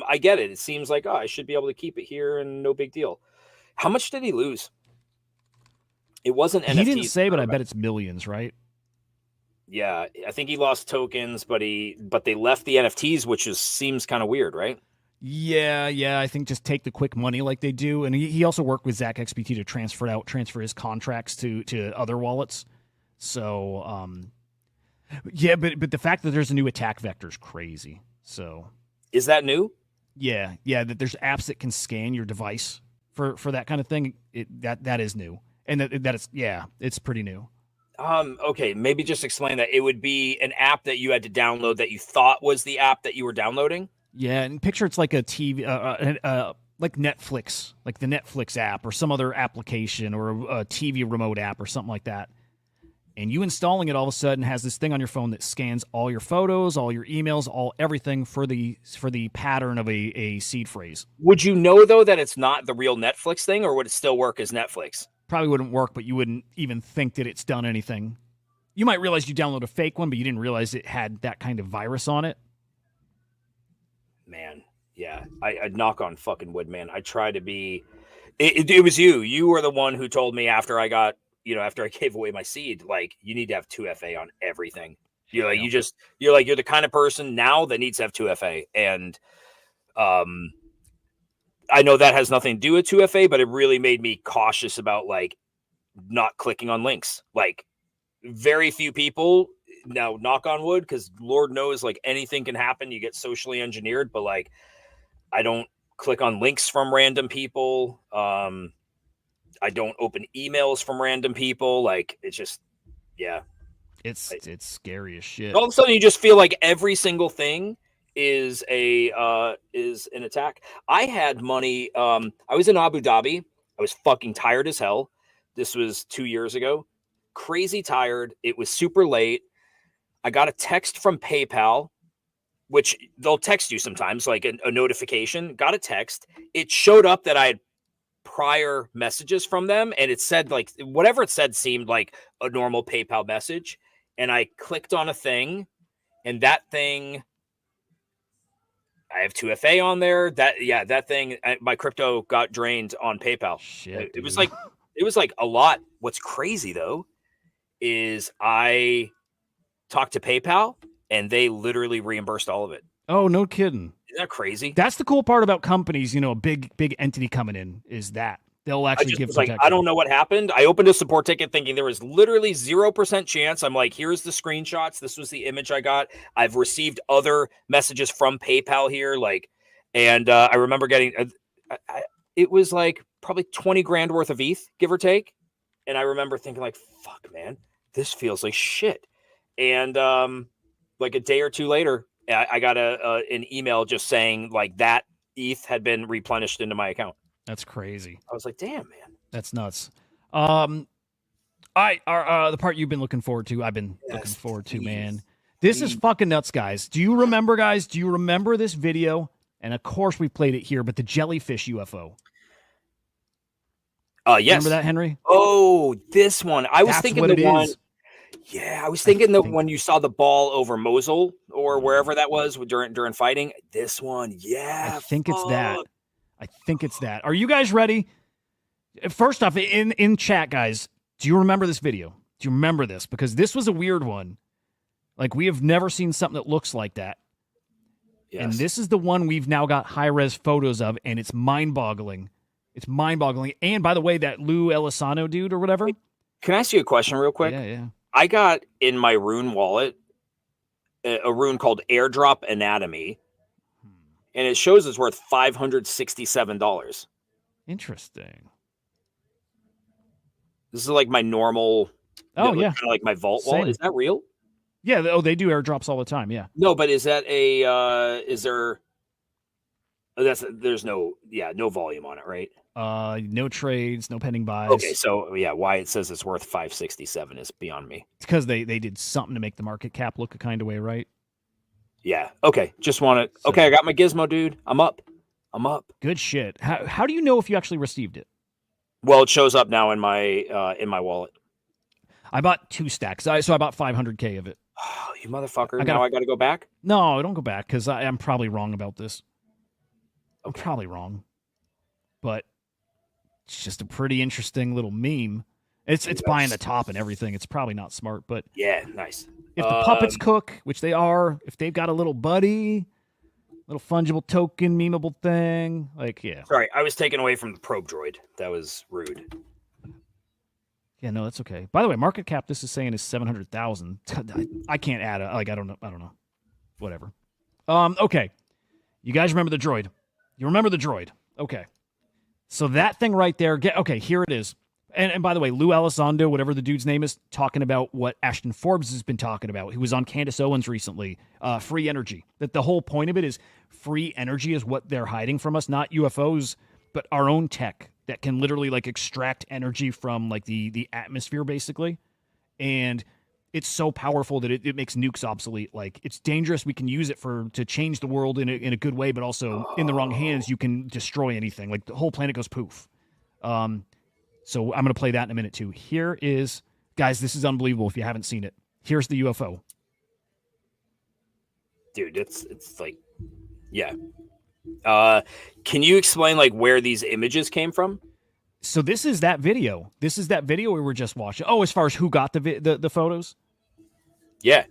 I get it. It seems like I should be able to keep it here and no big deal. How much did he lose? It wasn't NFTs.
He didn't say, but I bet it's millions, right?
Yeah, I think he lost tokens, but they left the NFTs, which seems kind of weird, right?
Yeah. I think just take the quick money like they do. And he also worked with Zach XBT to transfer his contracts to other wallets. So, yeah, but the fact that there's a new attack vector is crazy. So,
is that new?
Yeah, that there's apps that can scan your device for that kind of thing. That is new. And that is, it's pretty new.
Okay, maybe just explain that. It would be an app that you had to download that you thought was the app that you were downloading?
Yeah, and picture it's like a TV, like Netflix, like the Netflix app or some other application or a TV remote app or something like that. And you installing it all of a sudden has this thing on your phone that scans all your photos, all your emails, everything for the pattern of a seed phrase.
Would you know, though, that it's not the real Netflix thing, or would it still work as Netflix?
Probably wouldn't work, but you wouldn't even think that it's done anything. You might realize you download a fake one, but you didn't realize it had that kind of virus on it.
Man, yeah, I'd knock on fucking wood, man. I try to be. It was you. You were the one who told me after I gave away my seed, like, you need to have 2FA on everything. You're like, you're the kind of person now that needs to have 2FA, and I know that has nothing to do with 2FA, but it really made me cautious about like not clicking on links. Like, very few people now knock on wood, because Lord knows like anything can happen. You get socially engineered, but like I don't click on links from random people. I don't open emails from random people. Like it's just, yeah.
It's scary as shit.
All of a sudden you just feel like every single thing is an attack. I had money. I was in Abu Dhabi. I was fucking tired as hell. This was 2 years ago. Crazy tired. It was super late. I got a text from PayPal, which they'll text you sometimes, like a notification. Got a text. It showed up that I had prior messages from them, and it said like whatever it said seemed like a normal PayPal message. And I clicked on a thing, and that thing, I have 2FA on there. That thing, my crypto got drained on PayPal.
Shit,
it was like a lot. What's crazy though is I talked to PayPal and they literally reimbursed all of it.
Oh, no kidding.
Isn't that crazy?
That's the cool part about companies, a big entity coming in is that they'll actually give protection.
I don't know what happened. I opened a support ticket thinking there was literally 0% chance. I'm like, here's the screenshots. This was the image I got. I've received other messages from PayPal here. And I remember getting, it was like probably 20 grand worth of ETH, give or take. And I remember thinking like, fuck, man, this feels like shit. And like a day or two later, I got an email just saying like that ETH had been replenished into my account.
That's crazy.
I was like, damn, man.
That's nuts. The part you've been looking forward to, I've been looking forward to, man. This is fucking nuts, guys. Do you remember, guys? Do you remember this video? And of course we played it here, but the jellyfish UFO.
Yes.
Remember that, Henry?
Oh, this one. I was thinking the one.
Is.
Yeah, I was thinking when you saw the ball over Mosul or wherever that was during fighting. This one, yeah.
I think it's that. Are you guys ready? First off, in chat, guys, do you remember this video? Do you remember this? Because this was a weird one. Like, we have never seen something that looks like that. Yes. And this is the one we've now got high-res photos of, and it's mind-boggling. It's mind-boggling. And, by the way, that Lou Elizondo dude or whatever.
Can I ask you a question real quick?
Yeah.
I got in my Rune wallet a rune called Airdrop Anatomy, and it shows it's worth $567.
Interesting.
This is like my normal.
Oh, yeah.
Kind of like my vault wallet. Is that real?
Yeah. Oh, they do airdrops all the time. Yeah.
No, but is that is there? There's no volume on it, right?
No trades, no pending buys.
Okay, so yeah, why it says it's worth 567 is beyond me.
It's because they did something to make the market cap look a kind of way, right?
Yeah. Okay. Just want to. Okay, I got my gizmo, dude. I'm up.
Good shit. How do you know if you actually received it?
Well, it shows up now in my wallet.
I bought 2 stacks. So I bought 500K of it.
Oh, you motherfucker! Now I got to go back.
No, don't go back because I'm probably wrong about this. I'm probably wrong, but it's just a pretty interesting little meme. It's buying the top and everything. It's probably not smart, but
yeah, nice.
If the puppets cook, which they are, if they've got a little buddy, little fungible token, memeable thing, like yeah.
Sorry, I was taken away from the probe droid. That was rude.
Yeah, no, that's okay. By the way, market cap this is saying is 700,000. I can't add it. Like I don't know. Whatever. Okay. You guys remember the droid? You remember the droid? Okay. So that thing right there. Okay, here it is. And by the way, Lou Elizondo, whatever the dude's name is, talking about what Ashton Forbes has been talking about. He was on Candace Owens recently. Free energy. That the whole point of it is free energy is what they're hiding from us, not UFOs, but our own tech that can literally like extract energy from like the atmosphere, basically. And it's so powerful that it makes nukes obsolete. Like it's dangerous. We can use it to change the world in a good way, but also in the wrong hands, you can destroy anything. Like the whole planet goes poof. So I'm going to play that in a minute too. Here is, guys, this is unbelievable if you haven't seen it. Here's the UFO.
Dude, it's like, yeah. Can you explain like where these images came from?
So this is that video. This is that video we were just watching. Oh, as far as who got the photos?
Yeah.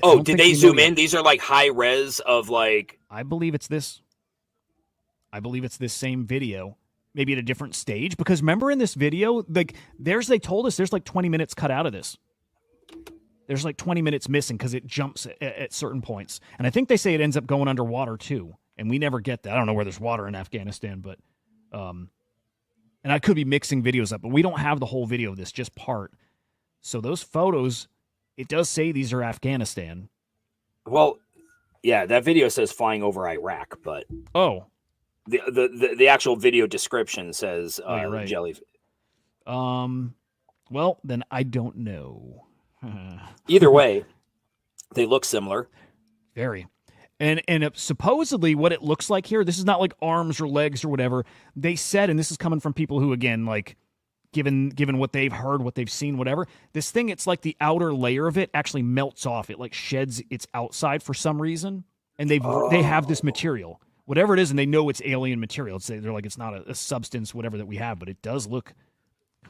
Oh, did they zoom in? These are like high res of like...
I believe it's this. I believe it's this same video. Maybe at a different stage. Because remember in this video, like they told us there's like 20 minutes cut out of this. There's like 20 minutes missing because it jumps at certain points. And I think they say it ends up going underwater too. And we never get that. I don't know where there's water in Afghanistan, but and I could be mixing videos up, but we don't have the whole video of this, just part. So those photos, it does say these are Afghanistan.
Well, yeah, that video says flying over Iraq, but the actual video description says
right.
jelly.
Well, then I don't know.
Either way, they look similar.
Very. And supposedly what it looks like here, this is not like arms or legs or whatever. They said, and this is coming from people who, again, like, given what they've heard, what they've seen, whatever, this thing, it's like the outer layer of it actually melts off. It like sheds its outside for some reason. And they have this material, whatever it is, and they know it's alien material. They're like, it's not a substance, whatever that we have, but it does look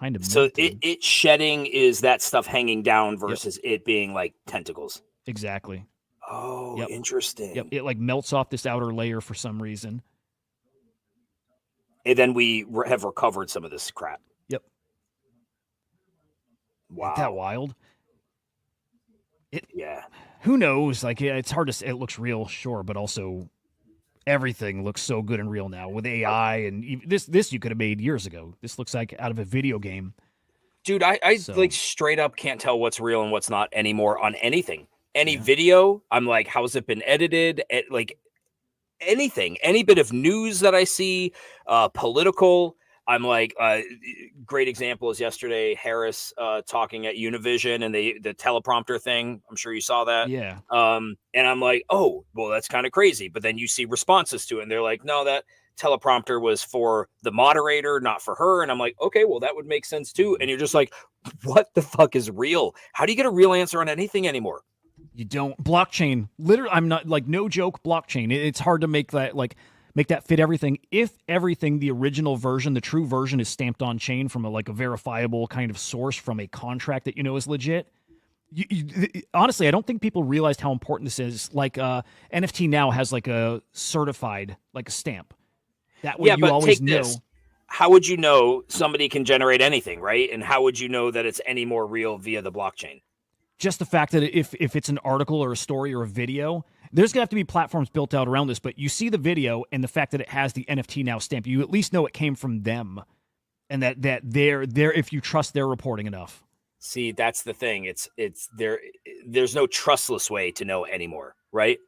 kind of
so it shedding is that stuff hanging down versus it being like tentacles.
Exactly.
Oh, interesting.
Yep. It like melts off this outer layer for some reason.
And then we have recovered some of this crap.
Yep.
Wow.
Isn't that wild?
Yeah.
Who knows? Like, it's hard to say. It looks real, sure, but also everything looks so good and real now with AI, and this you could have made years ago. This looks like out of a video game.
Dude, I like straight up can't tell what's real and what's not anymore on anything. Any video, I'm like, how's it been edited? Like anything, any bit of news that I see, political, I'm like, great example is yesterday, Harris talking at Univision and the teleprompter thing. I'm sure you saw that.
Yeah.
And I'm like, oh, well, that's kind of crazy. But then you see responses to it, and they're like, no, that teleprompter was for the moderator, not for her. And I'm like, okay, well, that would make sense too. And you're just like, what the fuck is real? How do you get a real answer on anything anymore?
You don't. Blockchain, literally, I'm not like, no joke, blockchain. It's hard to make that fit everything. If everything, the original version, the true version is stamped on chain from a verifiable kind of source from a contract that is legit. Honestly, I don't think people realized how important this is. Like NFT now has like a certified, like a stamp. That way you always know.
How would you know somebody can generate anything, right? And how would you know that it's any more real via the blockchain?
Just the fact that if it's an article or a story or a video, there's going to have to be platforms built out around this, but you see the video and the fact that it has the NFT now stamp, you at least know it came from them, and that they're if you trust their reporting enough.
See, that's the thing. It's there's no trustless way to know anymore, right?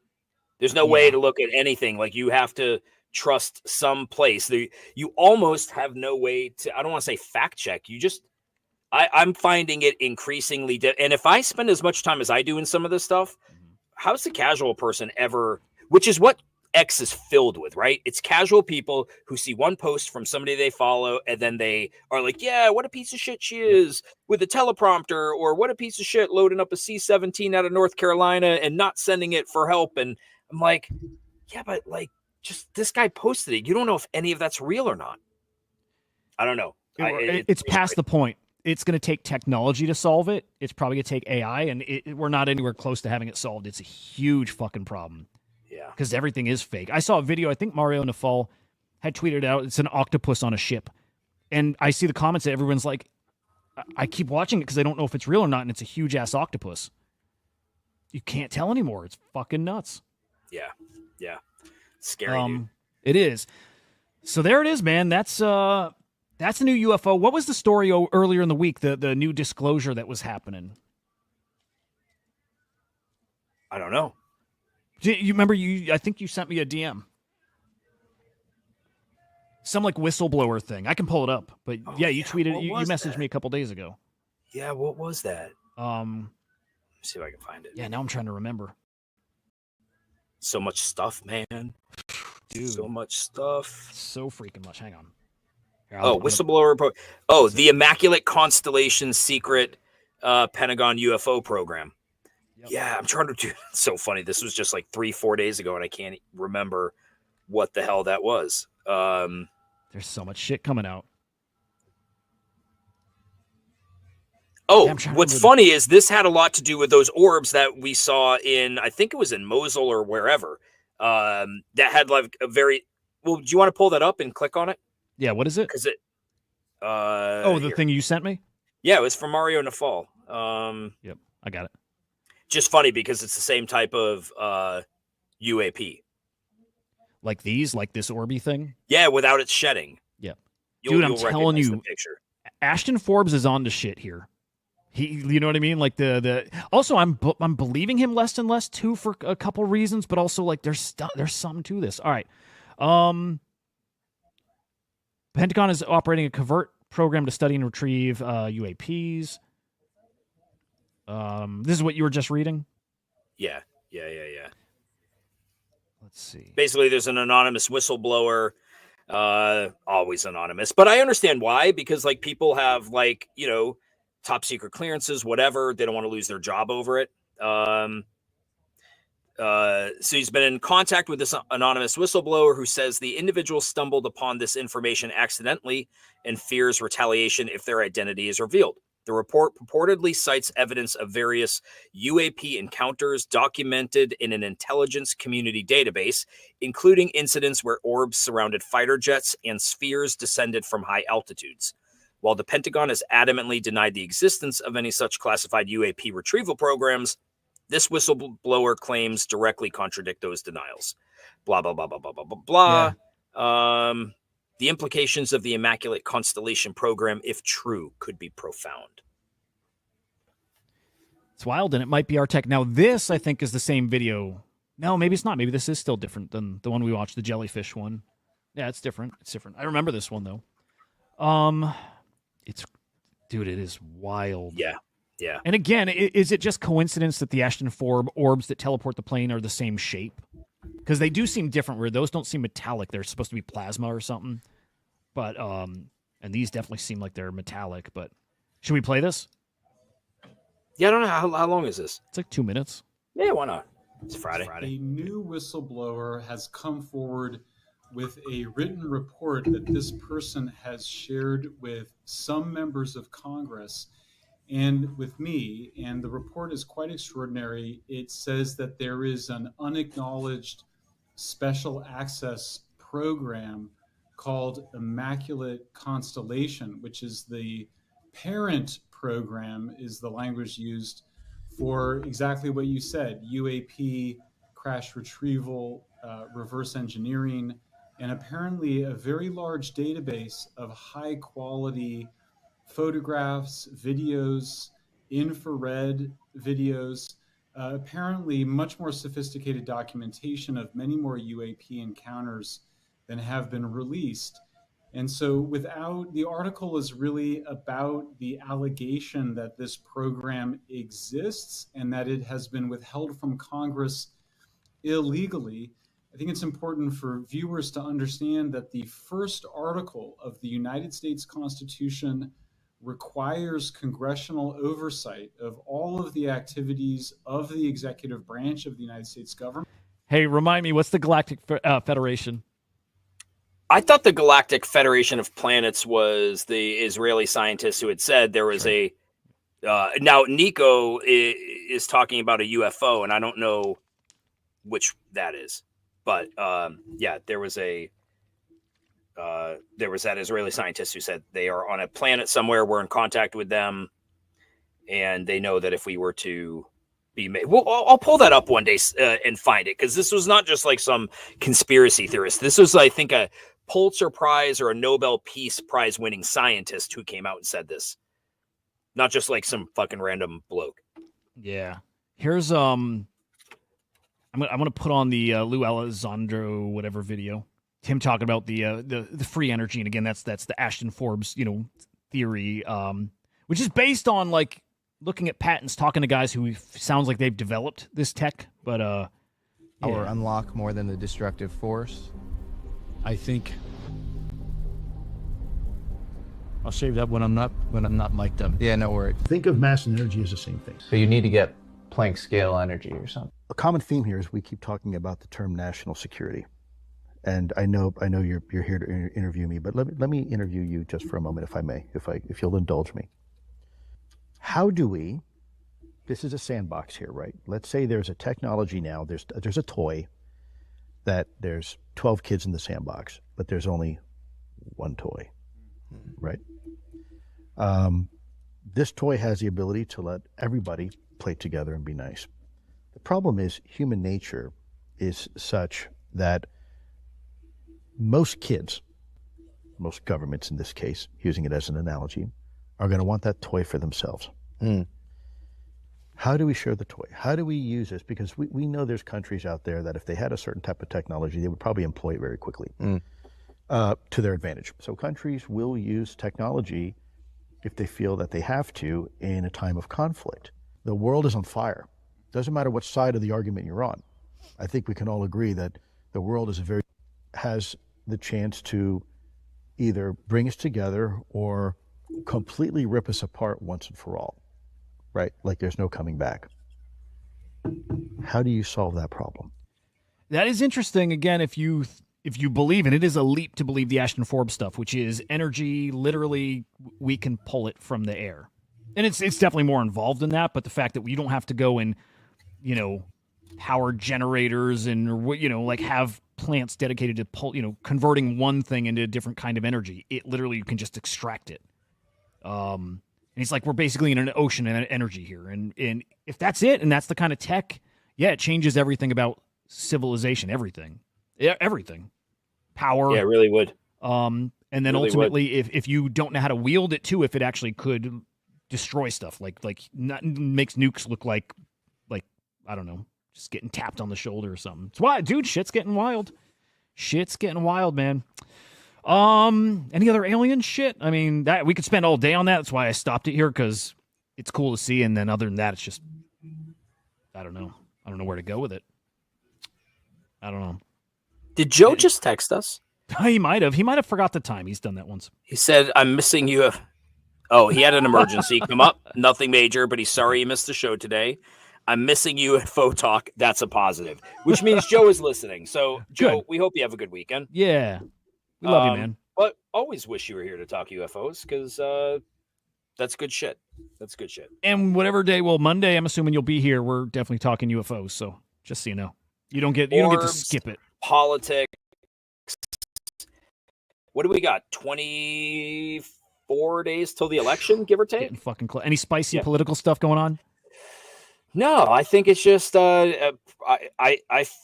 There's no way to look at anything. Like, you have to trust some place. You almost have no way to, I don't want to say fact check. You just, I'm finding it increasingly, and if I spend as much time as I do in some of this stuff, how's the casual person ever, which is what X is filled with, right? It's casual people who see one post from somebody they follow, and then they are like, yeah, what a piece of shit she is with a teleprompter, or what a piece of shit loading up a C-17 out of North Carolina and not sending it for help. And I'm like, yeah, but like, just this guy posted it. You don't know if any of that's real or not. I don't know.
It's past the point. It's going to take technology to solve it. It's probably going to take AI, and we're not anywhere close to having it solved. It's a huge fucking problem.
Yeah.
Because everything is fake. I saw a video, I think Mario Nafal had tweeted out, it's an octopus on a ship. And I see the comments that everyone's like, I keep watching it because I don't know if it's real or not, and it's a huge-ass octopus. You can't tell anymore. It's fucking nuts.
Yeah. Yeah. Scary, dude.
It is. So there it is, man. That's the new UFO. What was the story earlier in the week, the new disclosure that was happening?
I don't know.
You remember, I think you sent me a DM. Some like whistleblower thing. I can pull it up. But you tweeted, you messaged me a couple days ago.
Yeah, what was that?
Let me
see if I can find it.
Yeah, now I'm trying to remember.
So much stuff, man. Dude. So much stuff.
So freaking much. Hang on. Here,
whistleblower report. Oh, the Immaculate Constellation secret Pentagon UFO program. Yep. Yeah, I'm trying to do. It's so funny. This was just like 3-4 days ago, and I can't remember what the hell that was.
There's so much shit coming out.
Oh, what's funny is this had a lot to do with those orbs that we saw in, I think it was in Mosul or wherever, that had like a very, well, do you want to pull that up and click on it?
Yeah, what is it?
Because it,
the thing you sent me?
Yeah, it was from Mario Nafal.
Yep, I got it.
just funny because it's the same type of UAP.
Like these, like this Orby thing?
Yeah, without it shedding.
Yeah. Dude, I'm telling you,
picture.
Ashton Forbes is on the shit here. You know what I mean? Like also I'm believing him less and less too for a couple reasons, but also like there's something to this. All right. Pentagon is operating a covert program to study and retrieve UAPs. This is what you were just reading?
Yeah.
Let's see.
Basically, there's an anonymous whistleblower, always anonymous, but I understand why, because like people have like, you know, top secret clearances, whatever. They don't want to lose their job over it. So he's been in contact with this anonymous whistleblower who says the individual stumbled upon this information accidentally and fears retaliation if their identity is revealed. The report purportedly cites evidence of various UAP encounters documented in an intelligence community database, including incidents where orbs surrounded fighter jets and spheres descended from high altitudes. While the Pentagon has adamantly denied the existence of any such classified UAP retrieval programs, this whistleblower claims directly contradict those denials. Blah, blah, blah, blah, blah, blah, blah, blah.
Yeah.
The implications of the Immaculate Constellation program, if true, could be profound.
It's wild, and it might be our tech. Now, this, I think, is the same video. No, maybe it's not. Maybe this is still different than the one we watched, the jellyfish one. Yeah, it's different. It's different. I remember this one, though. Dude, it is wild.
Yeah.
And again, is it just coincidence that the Ashton Forbes orbs that teleport the plane are the same shape? Because they do seem different, where those don't seem metallic. They're supposed to be plasma or something. But, and these definitely seem like they're metallic. But should we play this?
Yeah, I don't know. How long is this?
It's like 2 minutes.
Yeah, why not? It's Friday.
A new whistleblower has come forward with a written report that this person has shared with some members of Congress and with me, and the report is quite extraordinary. It says that there is an unacknowledged special access program called Immaculate Constellation, which is the parent program, is the language used for exactly what you said: UAP, crash retrieval, reverse engineering, and apparently a very large database of high quality photographs, videos, infrared videos, apparently much more sophisticated documentation of many more UAP encounters than have been released. And so the article is really about the allegation that this program exists and that it has been withheld from Congress illegally. I think it's important for viewers to understand that the first article of the United States Constitution requires congressional oversight of all of the activities of the executive branch of the United States government.
Hey, remind me, what's the Galactic Federation?
I thought the Galactic Federation of Planets was the Israeli scientists who had said there was a... now, Nico is talking about a UFO, and I don't know which that is. But, yeah, there was that Israeli scientist who said they are on a planet somewhere. We're in contact with them, and they know that if we were to be made, well, I'll pull that up one day and find it, because this was not just like some conspiracy theorist. This was, I think, a Pulitzer Prize or a Nobel Peace Prize winning scientist who came out and said this, not just like some fucking random bloke.
Yeah. Here's I'm gonna put on the Lou Alessandro whatever video. Him talking about the free energy, and again, that's the Ashton Forbes, theory, which is based on like looking at patents, talking to guys who sounds like they've developed this tech, but
or unlock more than the destructive force.
I think I'll save that when I'm not mic'd up.
Yeah, no worries.
Think of mass and energy as the same thing.
So you need to get Planck scale energy or something.
A common theme here is we keep talking about the term national security. And I know you're here to interview me, but let me interview you just for a moment, if I may, if you'll indulge me. How do we? This is a sandbox here, right? Let's say there's a technology now. There's a toy that there's 12 kids in the sandbox, but there's only one toy, right? This toy has the ability to let everybody play together and be nice. problem is human nature is such that most kids, most governments in this case, using it as an analogy, are going to want that toy for themselves. How do we share the toy? How do we use this? Because we know there's countries out there that if they had a certain type of technology, they would probably employ it very quickly to their advantage. So countries will use technology if they feel that they have to in a time of conflict. The world is on fire. Doesn't matter what side of the argument you're on. I think we can all agree that the world has the chance to either bring us together or completely rip us apart once and for all, right? Like there's no coming back. How do you solve that problem?
That is interesting. Again, if you believe, and it is a leap to believe the Ashton Forbes stuff, which is energy, literally, we can pull it from the air. And it's definitely more involved than that, but the fact that we don't have to go and, power generators and, like have plants dedicated to pull, converting one thing into a different kind of energy. It literally, you can just extract it. And it's like we're basically in an ocean of energy here. And if that's it, and that's the kind of tech, yeah, it changes everything about civilization, everything. Yeah, everything. Power.
Yeah, it really would.
And then
really
ultimately, if you don't know how to wield it too, if it actually could destroy stuff, like makes nukes look like I don't know, just getting tapped on the shoulder or something. It's why, dude, shit's getting wild. Shit's getting wild, man. Any other alien shit? I mean, that we could spend all day on that. That's why I stopped it here, because it's cool to see. And then other than that, it's just, I don't know. I don't know where to go with it. I don't know.
Did Joe just text us?
He might have. He might have forgot the time. He's done that once.
He said, I'm missing you. Oh, he had an emergency come up. Nothing major, but he's sorry he missed the show today. I'm missing you at Faux Talk. That's a positive, which means Joe is listening. So, Joe, we hope you have a good weekend.
Yeah. We love you, man.
But always wish you were here to talk UFOs, because that's good shit. That's good shit.
And whatever day, Monday, I'm assuming you'll be here. We're definitely talking UFOs. So just so you know, you don't get to skip it.
Politics. What do we got? 24 days till the election, give or take?
Getting fucking close. Any spicy political stuff going on?
No, I think it's just I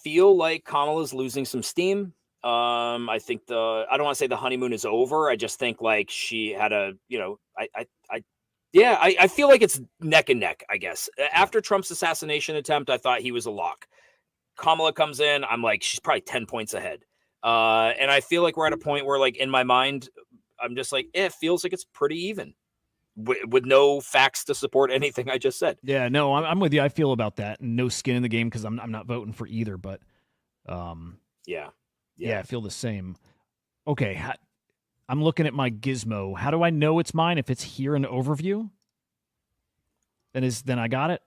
feel like Kamala's losing some steam. I think I don't want to say the honeymoon is over. I just think like she had I feel like it's neck and neck, I guess. After Trump's assassination attempt, I thought he was a lock. Kamala comes in, I'm like, she's probably 10 points ahead. And I feel like we're at a point where, like, in my mind, I'm just like, it feels like it's pretty even. With no facts to support anything I just said.
Yeah, no, I'm with you. I feel about that. No skin in the game, because I'm not voting for either. But yeah, I feel the same. Okay, I'm looking at my gizmo. How do I know it's mine? If it's here in overview, then I got it.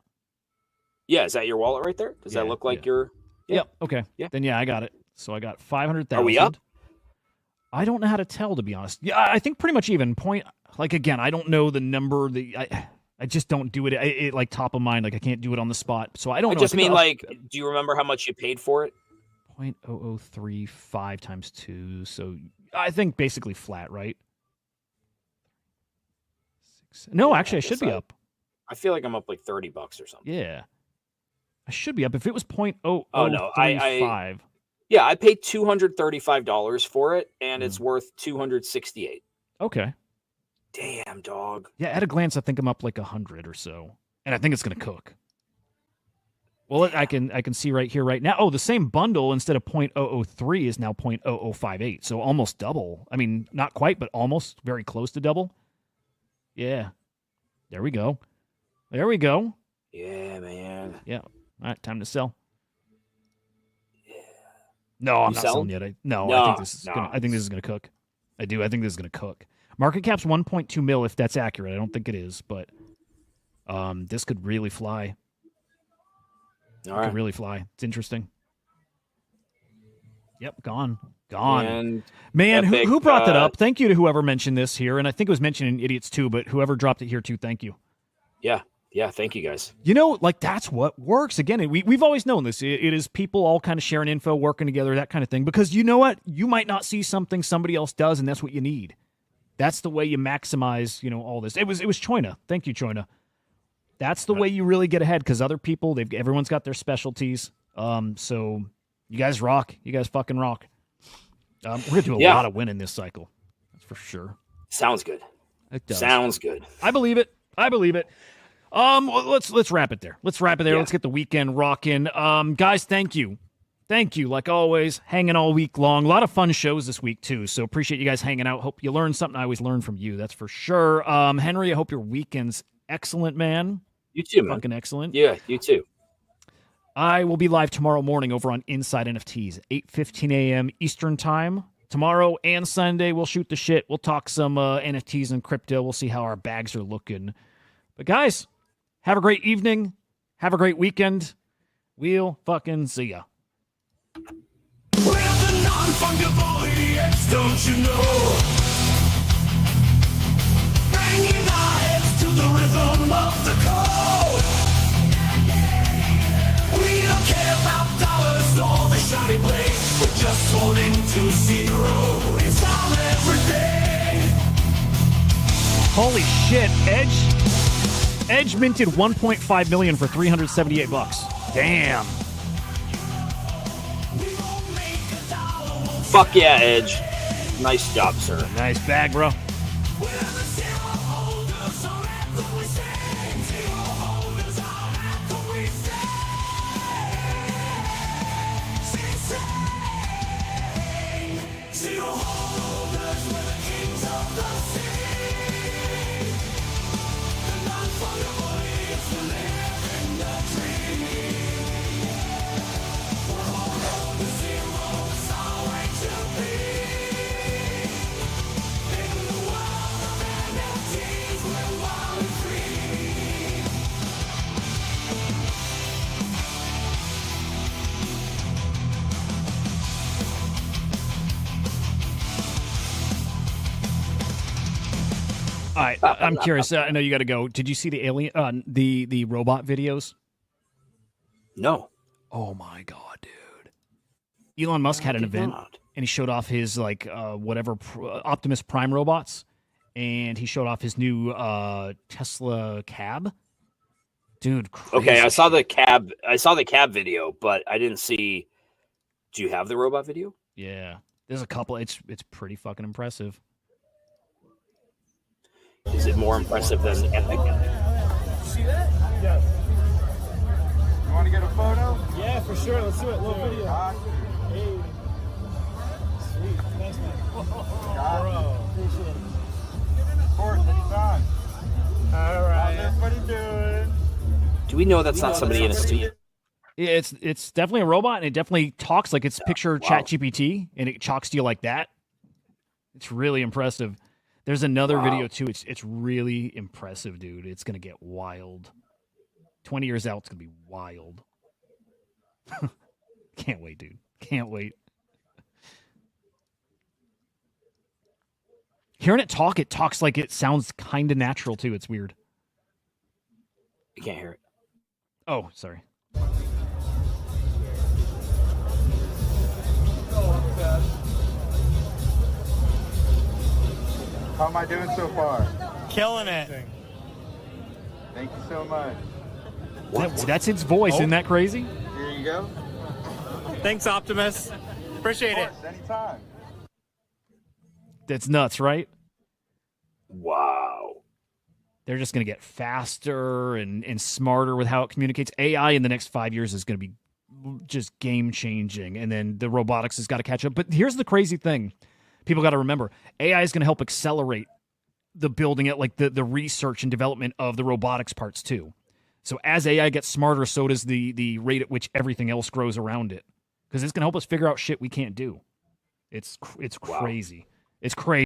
Yeah, is that your wallet right there? Does that look like your?
Yeah. Yep. Okay. Yeah. Then I got it. So I got 500,000.
Are we up?
I don't know how to tell, to be honest. Yeah, I think pretty much even. Like, again, I don't know the number. I just don't do it. It like top of mind. Like, I can't do it on the spot. So I don't know.
I just mean, like, do you remember how much you paid for it?
0.0035 times 2. So I think basically flat, right? No, actually, I should be up.
I feel like I'm up like $30 or something.
Yeah. I should be up. If it was 0.0035.
Oh, no. Yeah, I paid $235 for it, and it's worth $268.
Okay.
Damn, dog.
Yeah, at a glance, I think I'm up like 100 or so, and I think it's gonna cook. Well, I can see right here, right now. Oh, the same bundle instead of 0.003 is now 0.0058, so almost double. I mean, not quite, but almost, very close to double. Yeah. There we go. There we go.
Yeah, man.
Yeah. All right, time to sell. No, I'm not selling yet. I think this is gonna cook. I do. I think this is gonna cook. Market cap's 1.2 mil, if that's accurate. I don't think it is, but this could really fly. Could really fly. It's interesting. Yep, gone. Man, epic, who brought that up? Thank you to whoever mentioned this here, and I think it was mentioned in Idiots too, but whoever dropped it here too, thank you.
Yeah, thank you guys.
Like, that's what works. Again, we've always known this. It is people all kind of sharing info, working together, that kind of thing. Because you know what? You might not see something somebody else does, and that's what you need. That's the way you maximize, all this. It was Choina. Thank you, Choina. That's the way you really get ahead, because other people, everyone's got their specialties. So you guys rock. You guys fucking rock. We're gonna do a lot of winning this cycle. That's for sure.
Sounds good.
It does.
Sounds good.
I believe it. Let's wrap it there. Yeah. Let's get the weekend rocking. Guys, thank you. Like always, hanging all week long. A lot of fun shows this week too. So appreciate you guys hanging out. Hope you learned something. I always learn from you. That's for sure. Henry, I hope your weekend's excellent, man.
You too, man.
Fucking excellent.
Yeah, you too.
I will be live tomorrow morning over on Inside NFTs, 8:15 a.m. Eastern time. Tomorrow and Sunday, we'll shoot the shit. We'll talk some NFTs and crypto. We'll see how our bags are looking. But guys, have a great evening. Have a great weekend. We'll fucking see ya.
We're the non-fungible idiots, don't you know? Banging our heads to the rhythm of the code. We don't care about dollars or the shiny blade. We're just holding to see the road. It's all every day.
Holy shit, Edge minted 1.5 million for $378. Damn.
Fuck yeah, Edge. Nice job, sir.
Nice bag, bro. All right, I'm curious. I know you got to go. Did you see the alien, the robot videos?
No.
Oh my god, dude! Elon Musk had an event, and he showed off his Optimus Prime robots, and he showed off his new Tesla cab. Dude, crazy.
Okay, I saw the cab. I saw the cab video, but I didn't see. Do you have the robot video?
Yeah, there's a couple. It's pretty fucking impressive.
Is it more impressive than Epic?
See that? Yes. You want to get a photo? Yeah, for sure. Let's do it. Little video. Hey. Sweet. Thanks, man. Bro. Appreciate it. Of course, anytime. All right. How's everybody doing?
Do we know that's not somebody in a studio?
Yeah, it's definitely a robot, and it definitely talks like it's picture ChatGPT, and it talks to you like that. It's really impressive. There's another video too. It's really impressive, dude. It's gonna get wild. 20 years out, it's gonna be wild. Can't wait, dude. Can't wait. Hearing it talks like it sounds kind of natural too. It's weird.
I can't hear it.
Oh, sorry.
How am I doing so far?
Killing it.
Thank you so much.
That's its voice. Isn't that crazy?
Here you go.
Thanks, Optimus. Appreciate it.
Anytime.
That's nuts, right?
Wow.
They're just going to get faster and smarter with how it communicates. AI in the next 5 years is going to be just game-changing, and then the robotics has got to catch up. But here's the crazy thing. People got to remember, AI is going to help accelerate the building it, like the research and development of the robotics parts too. So as AI gets smarter, so does the rate at which everything else grows around it. Because it's going to help us figure out shit we can't do. It's crazy. It's crazy.